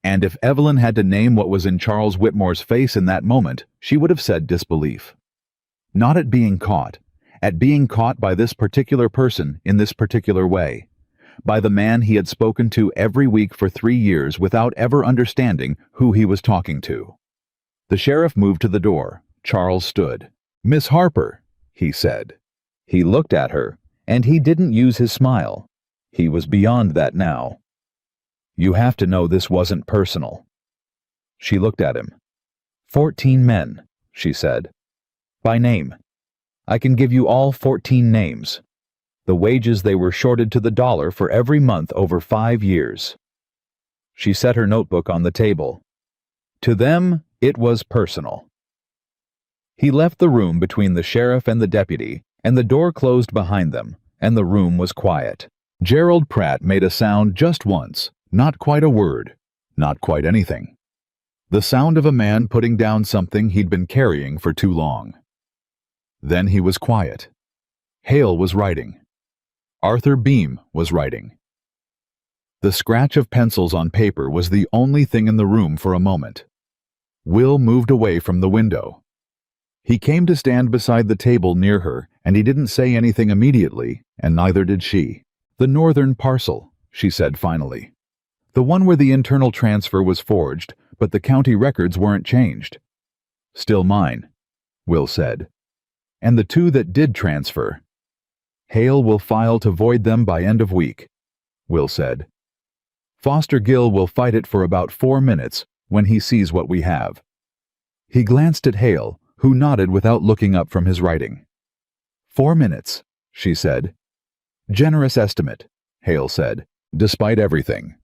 And if Evelyn had to name what was in Charles Whitmore's face in that moment, she would have said disbelief. Not at being caught by this particular person in this particular way, by the man he had spoken to every week for 3 years without ever understanding who he was talking to. The sheriff moved to the door. Charles stood. "Miss Harper," he said. He looked at her, and he didn't use his smile. He was beyond that now. "You have to know this wasn't personal." She looked at him. 14 men, she said. "By name. I can give you all 14 names. The wages they were shorted to the dollar for every month over 5 years." She set her notebook on the table. To them, it was personal. He left the room between the sheriff and the deputy, and the door closed behind them, and the room was quiet. Gerald Pratt made a sound just once, not quite a word, not quite anything. The sound of a man putting down something he'd been carrying for too long. Then he was quiet. Hale was writing. Arthur Beam was writing. The scratch of pencils on paper was the only thing in the room for a moment. Will moved away from the window. He came to stand beside the table near her, and he didn't say anything immediately, and neither did she. "The northern parcel," she said finally. "The one where the internal transfer was forged, but the county records weren't changed." "Still mine," Will said. "And the 2 that did transfer." "Hale will file to void them by end of week," Will said. "Foster Gill will fight it for about 4 minutes when he sees what we have." He glanced at Hale, who nodded without looking up from his writing. 4 minutes, she said. "Generous estimate," Hale said, "despite everything.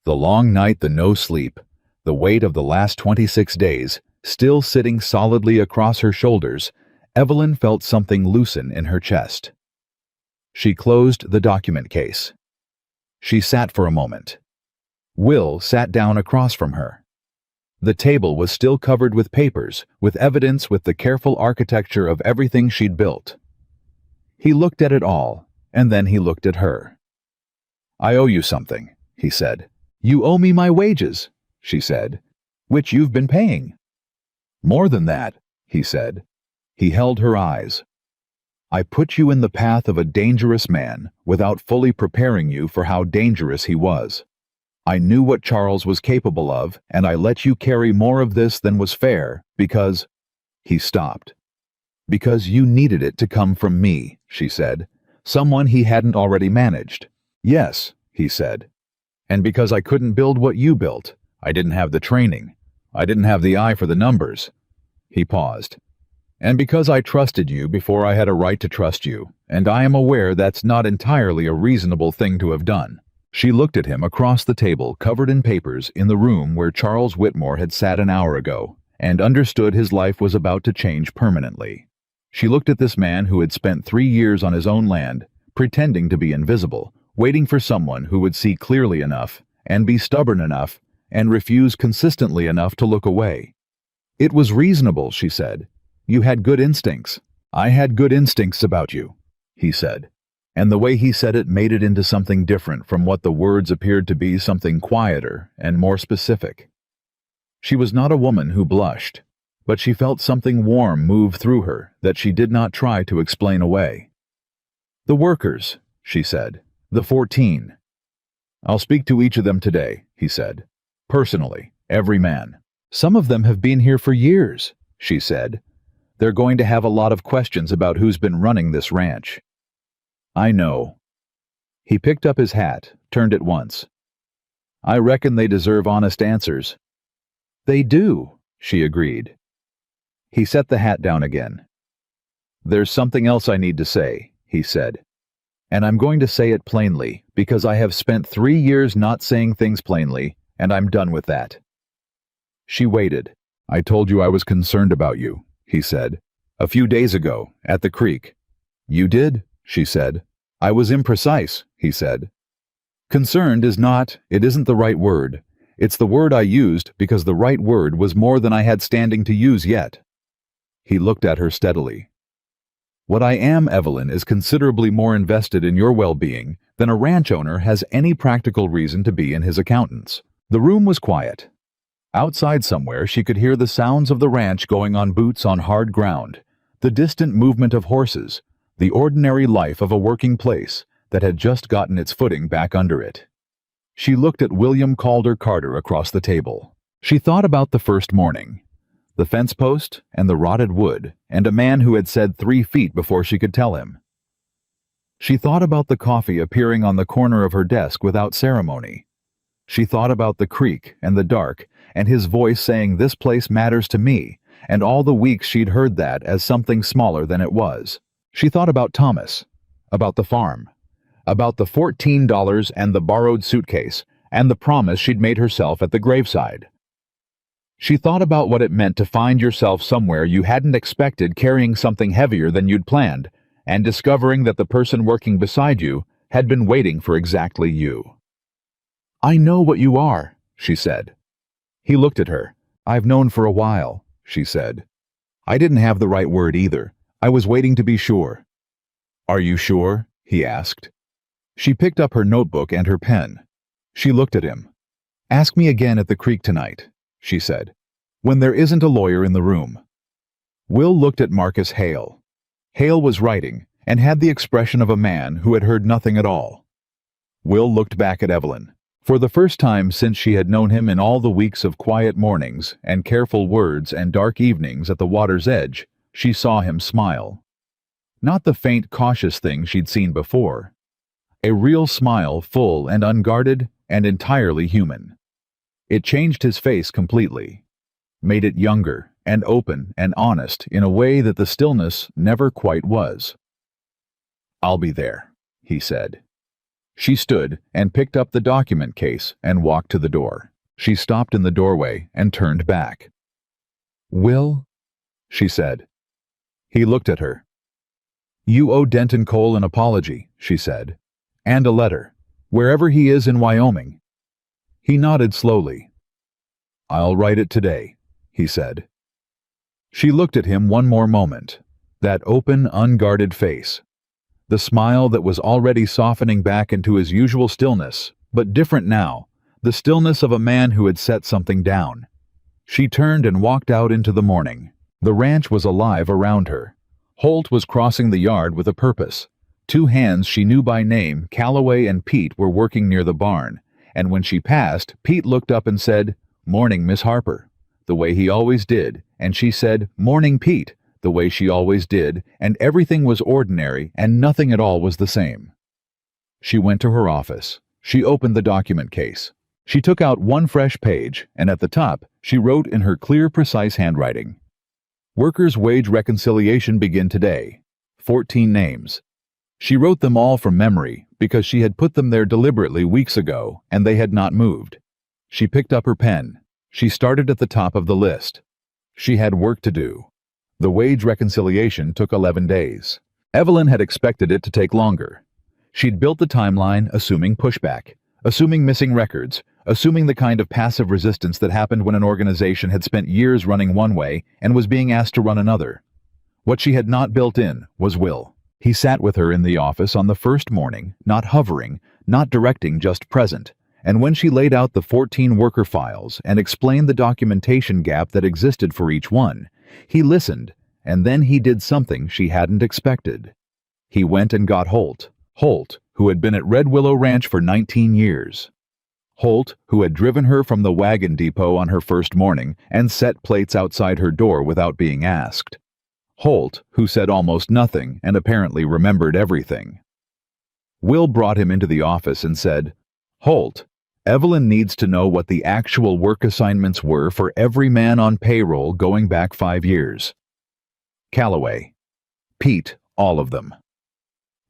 The long night, the no sleep, the weight of the last 26 days, Still sitting solidly across her shoulders, Evelyn felt something loosen in her chest. She closed the document case. She sat for a moment. Will sat down across from her. The table was still covered with papers, with evidence, with the careful architecture of everything she'd built. He looked at it all, and then he looked at her. "I owe you something," he said. "You owe me my wages," she said, "which you've been paying." "More than that," he said. He held her eyes. "I put you in the path of a dangerous man without fully preparing you for how dangerous he was. I knew what Charles was capable of, and I let you carry more of this than was fair because—" He stopped. "Because you needed it to come from me," she said. "Someone he hadn't already managed." "Yes," he said. "And because I couldn't build what you built. I didn't have the training. I didn't have the eye for the numbers." He paused. "And because I trusted you before I had a right to trust you, and I am aware that's not entirely a reasonable thing to have done." She looked at him across the table covered in papers in the room where Charles Whitmore had sat an hour ago, and understood his life was about to change permanently. She looked at this man who had spent 3 years on his own land, pretending to be invisible, waiting for someone who would see clearly enough, and be stubborn enough, and refuse consistently enough to look away. "It was reasonable," she said. "You had good instincts." "I had good instincts about you," he said. And the way he said it made it into something different from what the words appeared to be, something quieter and more specific. She was not a woman who blushed, but she felt something warm move through her that she did not try to explain away. "The workers," she said. "The 14. I'll speak to each of them today," he said. "Personally, every man. Some of them have been here for years," she said. "They're going to have a lot of questions about who's been running this ranch." "I know." He picked up his hat, turned it once. "I reckon they deserve honest answers." "They do," she agreed. He set the hat down again. "There's something else I need to say," he said. "And I'm going to say it plainly, because I have spent 3 years not saying things plainly, and I'm done with that." She waited. "I told you I was concerned about you," he said. "A few days ago, at the creek." "You did?" she said. "I was imprecise," he said. "Concerned it isn't the right word. It's the word I used because the right word was more than I had standing to use yet." He looked at her steadily. "What I am, Evelyn, is considerably more invested in your well-being than a ranch owner has any practical reason to be in his accountant's." The room was quiet. Outside somewhere she could hear the sounds of the ranch going on boots on hard ground, the distant movement of horses, the ordinary life of a working place that had just gotten its footing back under it. She looked at William Calder Carter across the table. She thought about the first morning, the fence post and the rotted wood, and a man who had said 3 feet before she could tell him. She thought about the coffee appearing on the corner of her desk without ceremony. She thought about the creek and the dark, and his voice saying, "This place matters to me," and all the weeks she'd heard that as something smaller than it was. She thought about Thomas, about the farm, about the $14 and the borrowed suitcase, and the promise she'd made herself at the graveside. She thought about what it meant to find yourself somewhere you hadn't expected, carrying something heavier than you'd planned, and discovering that the person working beside you had been waiting for exactly you. "I know what you are," she said. He looked at her. "I've known for a while," she said. "I didn't have the right word either. I was waiting to be sure." "Are you sure?" he asked. She picked up her notebook and her pen. She looked at him. "Ask me again at the creek tonight," she said, "when there isn't a lawyer in the room." Will looked at Marcus Hale. Hale was writing, and had the expression of a man who had heard nothing at all. Will looked back at Evelyn. For the first time since she had known him in all the weeks of quiet mornings and careful words and dark evenings at the water's edge, she saw him smile. Not the faint, cautious thing she'd seen before. A real smile, full and unguarded and entirely human. It changed his face completely, made it younger and open and honest in a way that the stillness never quite was. "I'll be there," he said. She stood and picked up the document case and walked to the door. She stopped in the doorway and turned back. "Will?" she said. He looked at her. "You owe Denton Cole an apology," she said, "and a letter, wherever he is in Wyoming." He nodded slowly. "I'll write it today," he said. She looked at him one more moment, that open, unguarded face, the smile that was already softening back into his usual stillness, but different now, the stillness of a man who had set something down. She turned and walked out into the morning. The ranch was alive around her. Holt was crossing the yard with a purpose. Two hands she knew by name, Calloway and Pete, were working near the barn, and when she passed, Pete looked up and said, "Morning, Miss Harper," the way he always did, and she said, "Morning, Pete," the way she always did, and everything was ordinary and nothing at all was the same. She went to her office. She opened the document case. She took out one fresh page, and at the top, she wrote in her clear, precise handwriting, "Workers' wage reconciliation begin today. 14 names." She wrote them all from memory because she had put them there deliberately weeks ago and they had not moved. She picked up her pen. She started at the top of the list. She had work to do. The wage reconciliation took 11 days. Evelyn had expected it to take longer. She'd built the timeline assuming pushback, assuming missing records, assuming the kind of passive resistance that happened when an organization had spent years running one way and was being asked to run another. What she had not built in was Will. He sat with her in the office on the first morning, not hovering, not directing, just present, and when she laid out the 14 worker files and explained the documentation gap that existed for each one, he listened, and then he did something she hadn't expected. He went and got Holt, who had been at Red Willow Ranch for 19 years. Holt, who had driven her from the wagon depot on her first morning and set plates outside her door without being asked. Holt, who said almost nothing and apparently remembered everything. Will brought him into the office and said, "Holt, Evelyn needs to know what the actual work assignments were for every man on payroll going back 5 years. Calloway, Pete, all of them.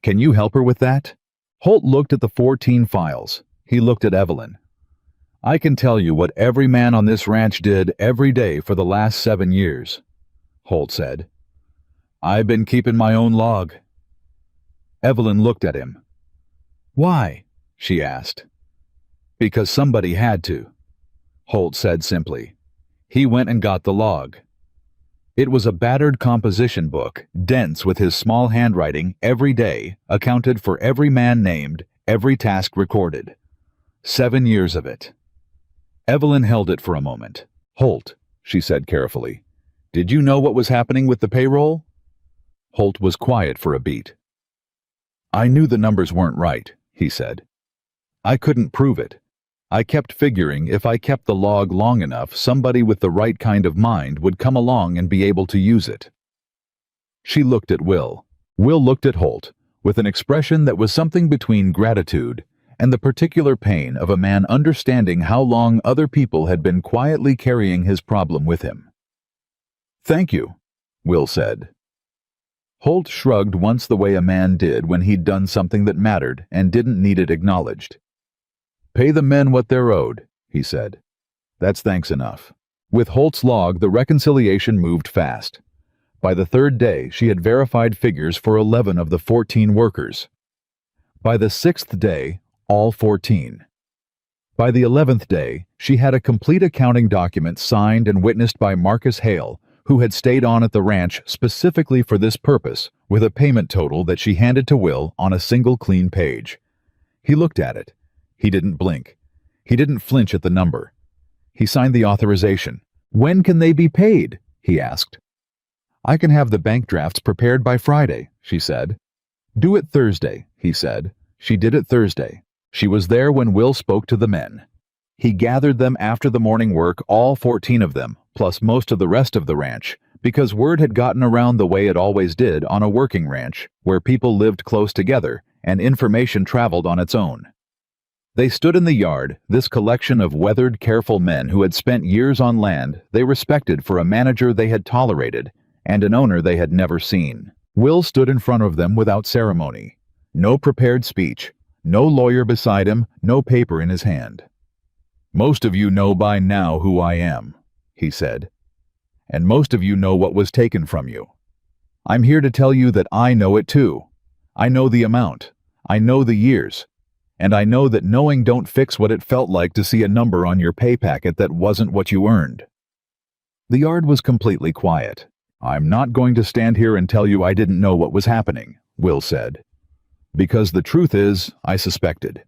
Can you help her with that?" Holt looked at the 14 files. He looked at Evelyn. "I can tell you what every man on this ranch did every day for the last 7 years," Holt said. "I've been keeping my own log." Evelyn looked at him. "Why?" she asked. "Because somebody had to," Holt said simply. He went and got the log. It was a battered composition book, dense with his small handwriting, every day, accounted for every man named, every task recorded. 7 years of it. Evelyn held it for a moment. "Holt," she said carefully, "did you know what was happening with the payroll?" Holt was quiet for a beat. "I knew the numbers weren't right," he said. "I couldn't prove it. I kept figuring if I kept the log long enough, somebody with the right kind of mind would come along and be able to use it." She looked at Will. Will looked at Holt, with an expression that was something between gratitude and the particular pain of a man understanding how long other people had been quietly carrying his problem with him. "Thank you," Will said. Holt shrugged once the way a man did when he'd done something that mattered and didn't need it acknowledged. "Pay the men what they're owed," he said. "That's thanks enough." With Holt's log, the reconciliation moved fast. By the 3rd day, she had verified figures for 11 of the 14 workers. By the 6th day, all 14. By the 11th day, she had a complete accounting document signed and witnessed by Marcus Hale, who had stayed on at the ranch specifically for this purpose, with a payment total that she handed to Will on a single clean page. He looked at it. He didn't blink. He didn't flinch at the number. He signed the authorization. "When can they be paid?" he asked. "I can have the bank drafts prepared by Friday," she said. "Do it Thursday," he said. She did it Thursday. She was there when Will spoke to the men. He gathered them after the morning work, all 14 of them, plus most of the rest of the ranch, because word had gotten around the way it always did on a working ranch, where people lived close together, and information traveled on its own. They stood in the yard, this collection of weathered, careful men who had spent years on land they respected for a manager they had tolerated, and an owner they had never seen. Will stood in front of them without ceremony. No prepared speech, no lawyer beside him, no paper in his hand. "Most of you know by now who I am," he said. and most of you know what was taken from you. I'm here to tell you that I know it too. I know the amount. I know the years. And I know that knowing don't fix what it felt like to see a number on your pay packet that wasn't what you earned. The yard was completely quiet. I'm not going to stand here and tell you I didn't know what was happening, Will said. Because the truth is, I suspected.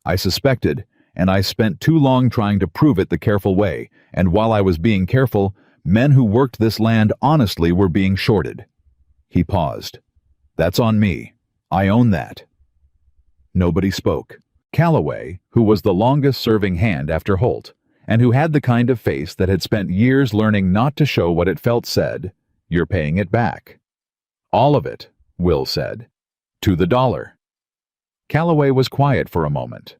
I suspected, and I spent too long trying to prove it the careful way, and while I was being careful, men who worked this land honestly were being shorted. He paused. That's on me. I own that. Nobody spoke. Calloway, who was the longest-serving hand after Holt, and who had the kind of face that had spent years learning not to show what it felt, said, "You're paying it back." "All of it," Will said. "To the dollar." Calloway was quiet for a moment.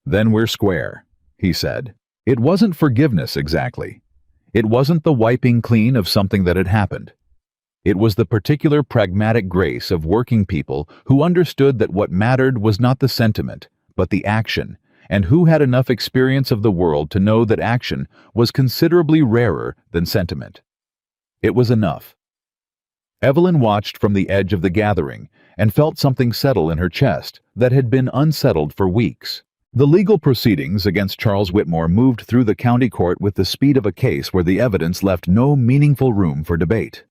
"Then we're square," he said. It wasn't forgiveness exactly. It wasn't the wiping clean of something that had happened. It was the particular pragmatic grace of working people who understood that what mattered was not the sentiment, but the action, and who had enough experience of the world to know that action was considerably rarer than sentiment. It was enough. Evelyn watched from the edge of the gathering and felt something settle in her chest that had been unsettled for weeks. The legal proceedings against Charles Whitmore moved through the county court with the speed of a case where the evidence left no meaningful room for debate.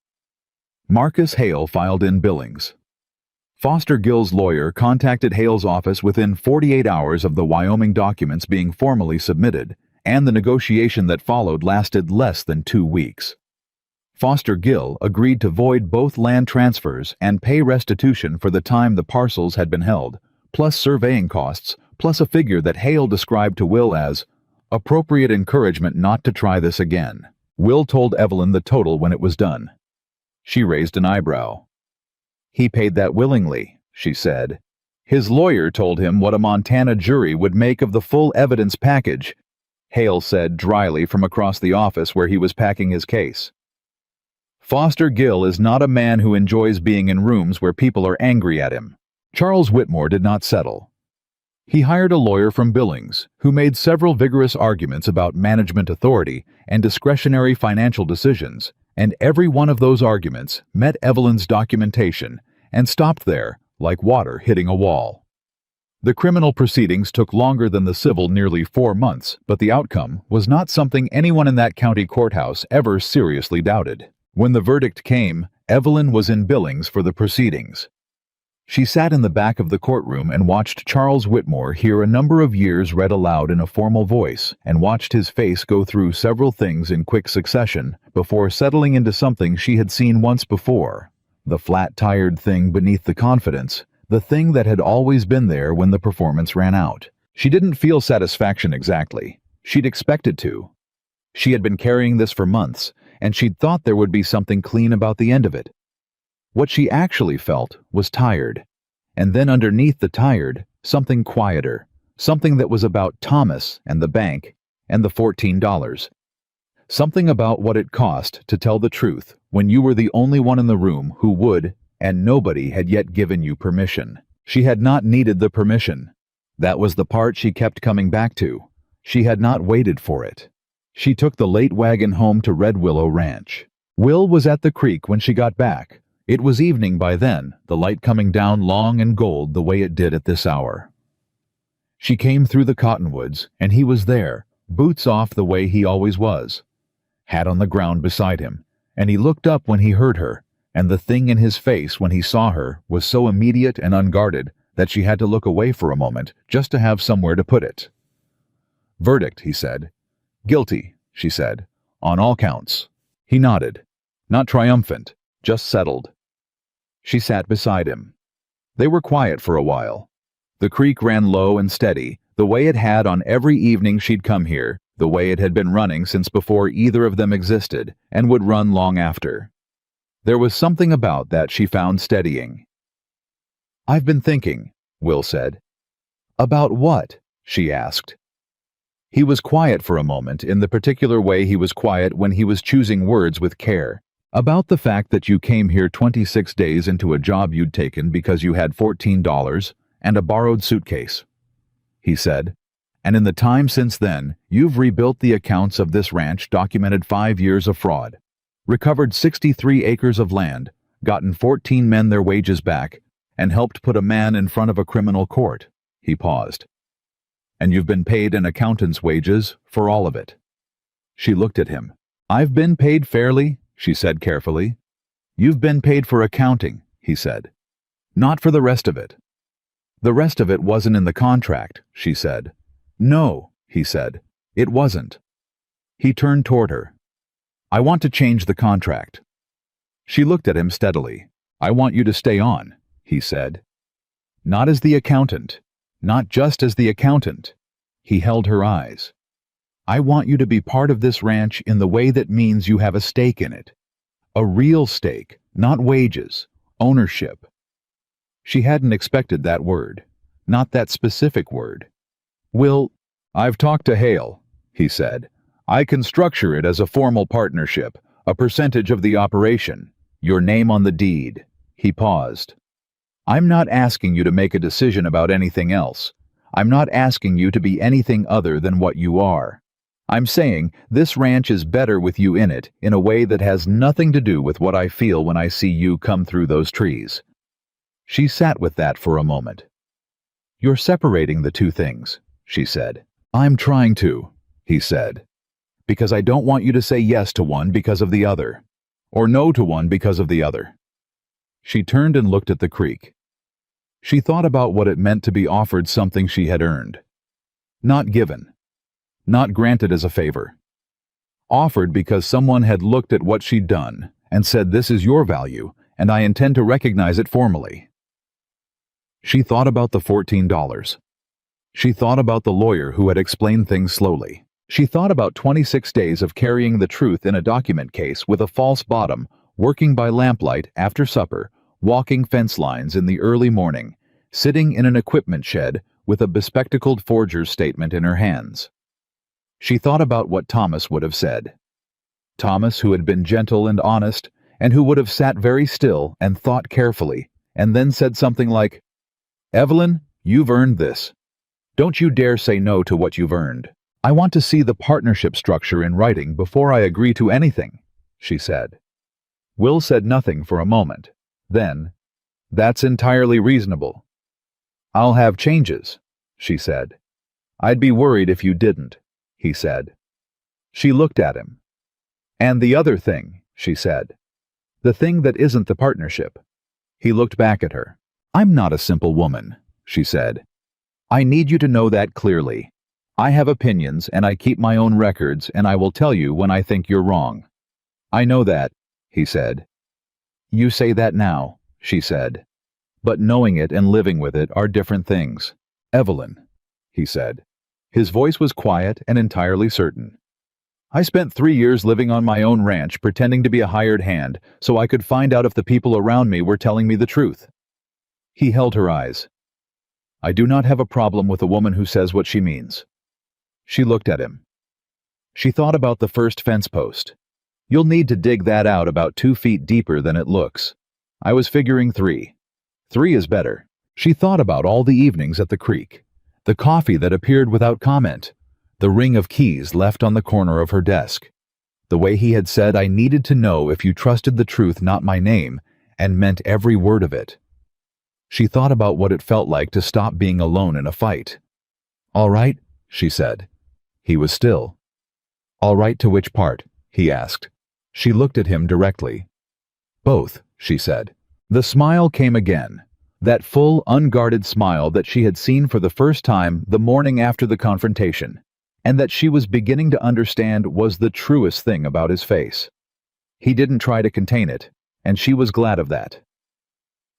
Marcus Hale filed in billings. Foster Gill's lawyer contacted Hale's office within 48 hours of the Wyoming documents being formally submitted, and the negotiation that followed lasted less than 2 weeks. Foster Gill agreed to void both land transfers and pay restitution for the time the parcels had been held, plus surveying costs, plus a figure that Hale described to Will as appropriate encouragement not to try this again. Will told Evelyn the total when it was done. She raised an eyebrow. "He paid that willingly," she said. "His lawyer told him what a Montana jury would make of the full evidence package," Hale said dryly from across the office where he was packing his case. "Foster Gill is not a man who enjoys being in rooms where people are angry at him." Charles Whitmore did not settle. He hired a lawyer from Billings, who made several vigorous arguments about management authority and discretionary financial decisions, and every one of those arguments met Evelyn's documentation and stopped there, like water hitting a wall. The criminal proceedings took longer than the civil, nearly 4 months, but the outcome was not something anyone in that county courthouse ever seriously doubted. When the verdict came, Evelyn was in Billings for the proceedings. She sat in the back of the courtroom and watched Charles Whitmore hear a number of years read aloud in a formal voice, and watched his face go through several things in quick succession before settling into something she had seen once before. The flat, tired thing beneath the confidence, the thing that had always been there when the performance ran out. She didn't feel satisfaction exactly. She'd expected to. She had been carrying this for months, and she'd thought there would be something clean about the end of it. What she actually felt was tired, and then underneath the tired, something quieter, something that was about Thomas and the bank and the $14. Something about what it cost to tell the truth when you were the only one in the room who would, and nobody had yet given you permission. She had not needed the permission. That was the part she kept coming back to. She had not waited for it. She took the late wagon home to Red Willow Ranch. Will was at the creek when she got back. It was evening by then, the light coming down long and gold the way it did at this hour. She came through the cottonwoods, and he was there, boots off the way he always was. Hat on the ground beside him, and he looked up when he heard her, and the thing in his face when he saw her was so immediate and unguarded that she had to look away for a moment just to have somewhere to put it. "Verdict," he said. "Guilty," she said, "on all counts." He nodded. Not triumphant, just settled. She sat beside him. They were quiet for a while. The creek ran low and steady, the way it had on every evening she'd come here, the way it had been running since before either of them existed, and would run long after. There was something about that she found steadying. "I've been thinking," Will said. "About what?" she asked. He was quiet for a moment in the particular way he was quiet when he was choosing words with care. "About the fact that you came here 26 days into a job you'd taken because you had $14 and a borrowed suitcase," he said. "And in the time since then, you've rebuilt the accounts of this ranch, documented 5 years of fraud. recovered 63 acres of land, gotten 14 men their wages back, and helped put a man in front of a criminal court. He paused. And you've been paid an accountant's wages for all of it. She looked at him. I've been paid fairly, she said carefully. You've been paid for accounting, he said. Not for the rest of it. The rest of it wasn't in the contract, she said. No, he said. It wasn't. He turned toward her. I want to change the contract. She looked at him steadily. I want you to stay on, he said. Not as the accountant. Not just as the accountant. He held her eyes. I want you to be part of this ranch in the way that means you have a stake in it. A real stake, not wages, ownership. She hadn't expected that word, not that specific word. Will, I've talked to Hale, he said. I can structure it as a formal partnership, a percentage of the operation, your name on the deed. He paused. I'm not asking you to make a decision about anything else. I'm not asking you to be anything other than what you are. I'm saying this ranch is better with you in it in a way that has nothing to do with what I feel when I see you come through those trees. She sat with that for a moment. You're separating the two things, she said. I'm trying to, he said. Because I don't want you to say yes to one because of the other, or no to one because of the other. She turned and looked at the creek. She thought about what it meant to be offered something she had earned. Not given. Not granted as a favor. Offered because someone had looked at what she'd done and said, this is your value, and I intend to recognize it formally. She thought about the $14. She thought about the lawyer who had explained things slowly. She thought about 26 days of carrying the truth in a document case with a false bottom, working by lamplight after supper, walking fence lines in the early morning, sitting in an equipment shed with a bespectacled forger's statement in her hands. She thought about what Thomas would have said. Thomas, who had been gentle and honest, and who would have sat very still and thought carefully, and then said something like, Evelyn, you've earned this. Don't you dare say no to what you've earned. I want to see the partnership structure in writing before I agree to anything, she said. Will said nothing for a moment. Then, that's entirely reasonable. I'll have changes, she said. I'd be worried if you didn't, he said. She looked at him. And the other thing, she said. The thing that isn't the partnership. He looked back at her. I'm not a simple woman, she said. I need you to know that clearly. I have opinions and I keep my own records and I will tell you when I think you're wrong. I know that, he said. You say that now, she said. But knowing it and living with it are different things. Evelyn, he said. His voice was quiet and entirely certain. I spent 3 years living on my own ranch pretending to be a hired hand so I could find out if the people around me were telling me the truth. He held her eyes. I do not have a problem with a woman who says what she means. She looked at him. She thought about the first fence post. You'll need to dig that out about 2 feet deeper than it looks. I was figuring 3. 3 is better. She thought about all the evenings at the creek, the coffee that appeared without comment, the ring of keys left on the corner of her desk, the way he had said, I needed to know if you trusted the truth, not my name, and meant every word of it. She thought about what it felt like to stop being alone in a fight. All right, she said. He was still. All right to which part? He asked. She looked at him directly. Both, she said. The smile came again, that full, unguarded smile that she had seen for the first time the morning after the confrontation, and that she was beginning to understand was the truest thing about his face. He didn't try to contain it, and she was glad of that.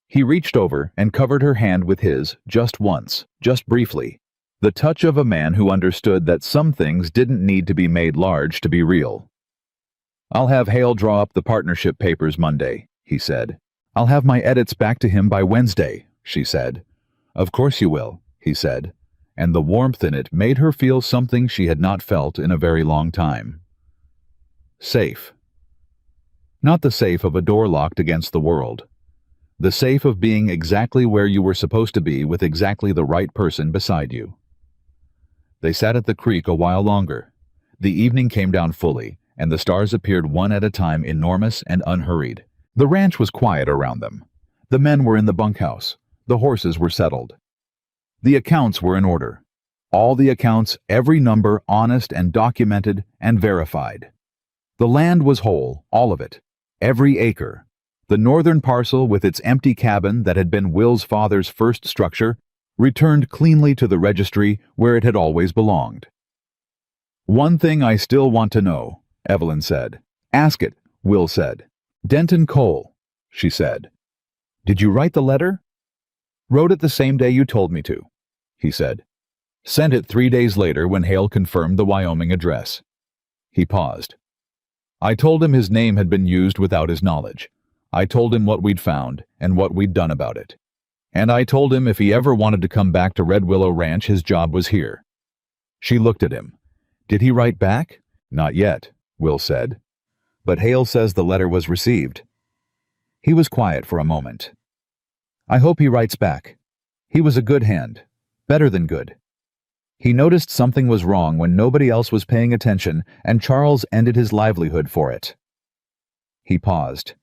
He reached over and covered her hand with his, just once, just briefly, the touch of a man who understood that some things didn't need to be made large to be real. I'll have Hale draw up the partnership papers Monday, he said. I'll have my edits back to him by Wednesday, she said. Of course you will, he said, and the warmth in it made her feel something she had not felt in a very long time. Safe. Not the safe of a door locked against the world. The safe of being exactly where you were supposed to be with exactly the right person beside you. They sat at the creek a while longer. The evening came down fully, and the stars appeared one at a time, enormous and unhurried. The ranch was quiet around them. The men were in the bunkhouse. The horses were settled. The accounts were in order. All the accounts, every number, honest and documented and verified. The land was whole, all of it, every acre. The northern parcel, with its empty cabin that had been Will's father's first structure, returned cleanly to the registry where it had always belonged. "One thing I still want to know," Evelyn said. "Ask it," Will said. "Denton Cole," she said. "Did you write the letter?" "Wrote it the same day you told me to," he said. "Sent it 3 days later when Hale confirmed the Wyoming address." He paused. "I told him his name had been used without his knowledge. I told him what we'd found and what we'd done about it. And I told him if he ever wanted to come back to Red Willow Ranch, his job was here." She looked at him. "Did he write back?" "Not yet," Will said. "But Hale says the letter was received." He was quiet for a moment. "I hope he writes back. He was a good hand. Better than good. He noticed something was wrong when nobody else was paying attention, and Charles ended his livelihood for it." He paused.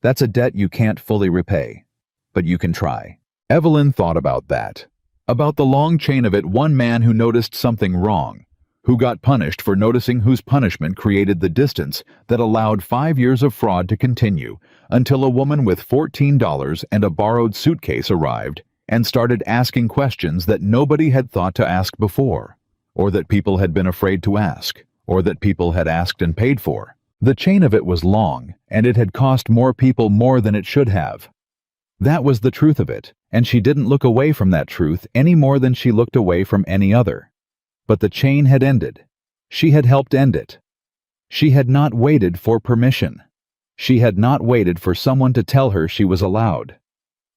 "That's a debt you can't fully repay, but you can try." Evelyn thought about that. About the long chain of it, one man who noticed something wrong, who got punished for noticing, whose punishment created the distance that allowed 5 years of fraud to continue until a woman with $14 and a borrowed suitcase arrived and started asking questions that nobody had thought to ask before, or that people had been afraid to ask, or that people had asked and paid for. The chain of it was long, and it had cost more people more than it should have. That was the truth of it, and she didn't look away from that truth any more than she looked away from any other. But the chain had ended. She had helped end it. She had not waited for permission. She had not waited for someone to tell her she was allowed.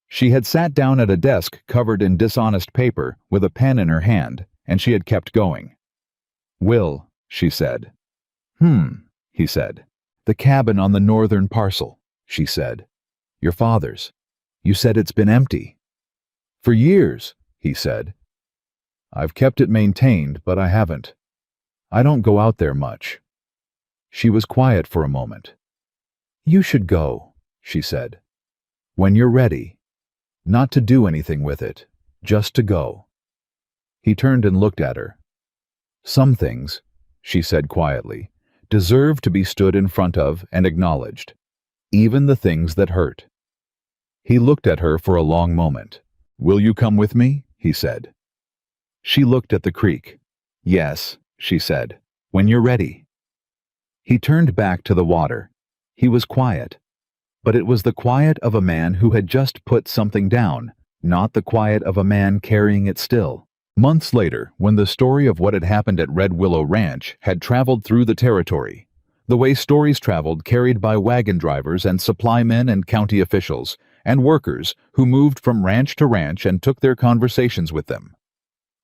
She had sat down at a desk covered in dishonest paper with a pen in her hand, and she had kept going. "Will," she said. He said. "The cabin on the northern parcel," she said. "Your father's. You said it's been empty." "For years," he said. "I've kept it maintained, but I haven't. I don't go out there much." She was quiet for a moment. "You should go," she said. "When you're ready. Not to do anything with it, just to go." He turned and looked at her. "Some things," she said quietly, "deserve to be stood in front of and acknowledged, even the things that hurt." He looked at her for a long moment. "Will you come with me?" he said. She looked at the creek. "Yes," she said, "when you're ready." He turned back to the water. He was quiet. But it was the quiet of a man who had just put something down, not the quiet of a man carrying it still. Months later, when the story of what had happened at Red Willow Ranch had traveled through the territory, the way stories traveled carried by wagon drivers and supply men and county officials, and workers who moved from ranch to ranch and took their conversations with them.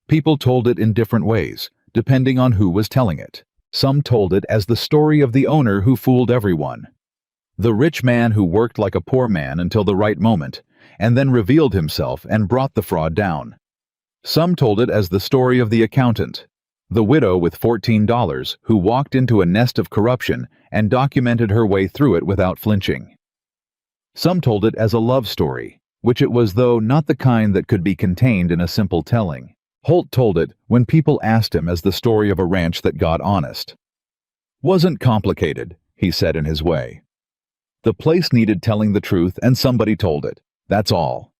People told it in different ways, depending on who was telling it. Some told it as the story of the owner who fooled everyone. The rich man who worked like a poor man until the right moment, and then revealed himself and brought the fraud down. Some told it as the story of the accountant, the widow with $14 who walked into a nest of corruption and documented her way through it without flinching. Some told it as a love story, which it was, though not the kind that could be contained in a simple telling. Holt told it when people asked him as the story of a ranch that got honest. "Wasn't complicated," he said in his way. "The place needed telling the truth and somebody told it. That's all."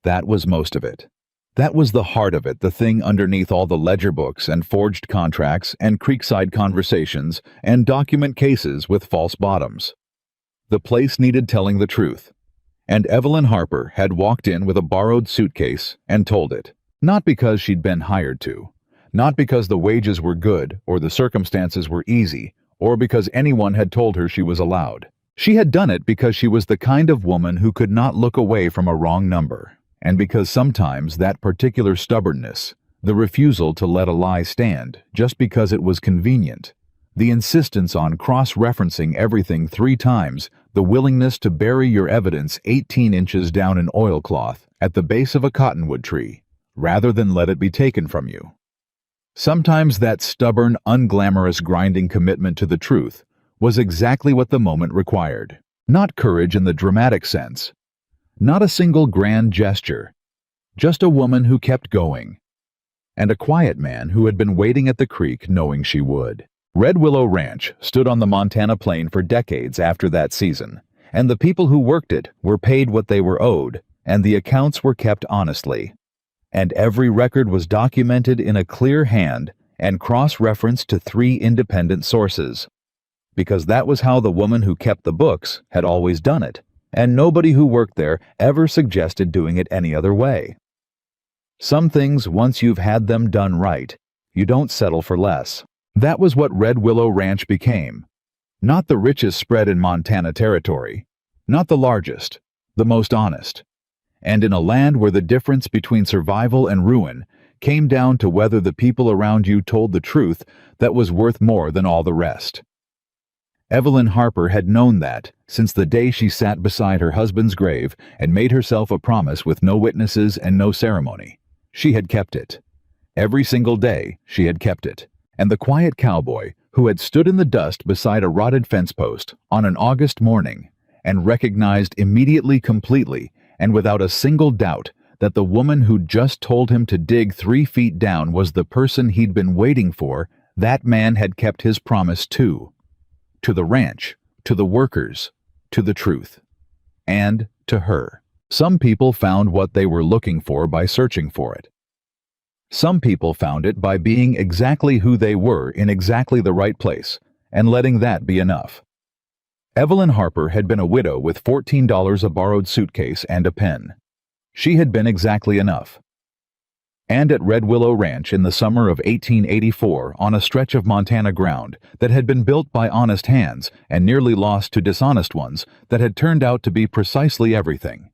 That was most of it. That was the heart of it, the thing underneath all the ledger books and forged contracts and creekside conversations and document cases with false bottoms. The place needed telling the truth, and Evelyn Harper had walked in with a borrowed suitcase and told it. Not because she'd been hired to, not because the wages were good or the circumstances were easy, or because anyone had told her she was allowed. She had done it because she was the kind of woman who could not look away from a wrong number, and because sometimes that particular stubbornness, the refusal to let a lie stand just because it was convenient, the insistence on cross-referencing everything 3 times, the willingness to bury your evidence 18 inches down in oilcloth at the base of a cottonwood tree, rather than let it be taken from you. Sometimes that stubborn, unglamorous grinding commitment to the truth was exactly what the moment required. Not courage in the dramatic sense, not a single grand gesture, just a woman who kept going, and a quiet man who had been waiting at the creek knowing she would. Red Willow Ranch stood on the Montana plain for decades after that season, and the people who worked it were paid what they were owed, and the accounts were kept honestly. And every record was documented in a clear hand and cross-referenced to 3 independent sources. Because that was how the woman who kept the books had always done it, and nobody who worked there ever suggested doing it any other way. Some things, once you've had them done right, you don't settle for less. That was what Red Willow Ranch became. Not the richest spread in Montana territory, not the largest, the most honest. And in a land where the difference between survival and ruin came down to whether the people around you told the truth that was worth more than all the rest. Evelyn Harper had known that since the day she sat beside her husband's grave and made herself a promise with no witnesses and no ceremony. She had kept it. Every single day she had kept it. And the quiet cowboy who had stood in the dust beside a rotted fence post on an August morning and recognized immediately, completely, and without a single doubt that the woman who'd just told him to dig 3 feet down was the person he'd been waiting for, that man had kept his promise too. To the ranch, to the workers, to the truth, and to her. Some people found what they were looking for by searching for it. Some people found it by being exactly who they were in exactly the right place, and letting that be enough. Evelyn Harper had been a widow with $14 a borrowed suitcase and a pen. She had been exactly enough. And at Red Willow Ranch in the summer of 1884, on a stretch of Montana ground that had been built by honest hands and nearly lost to dishonest ones that had turned out to be precisely everything.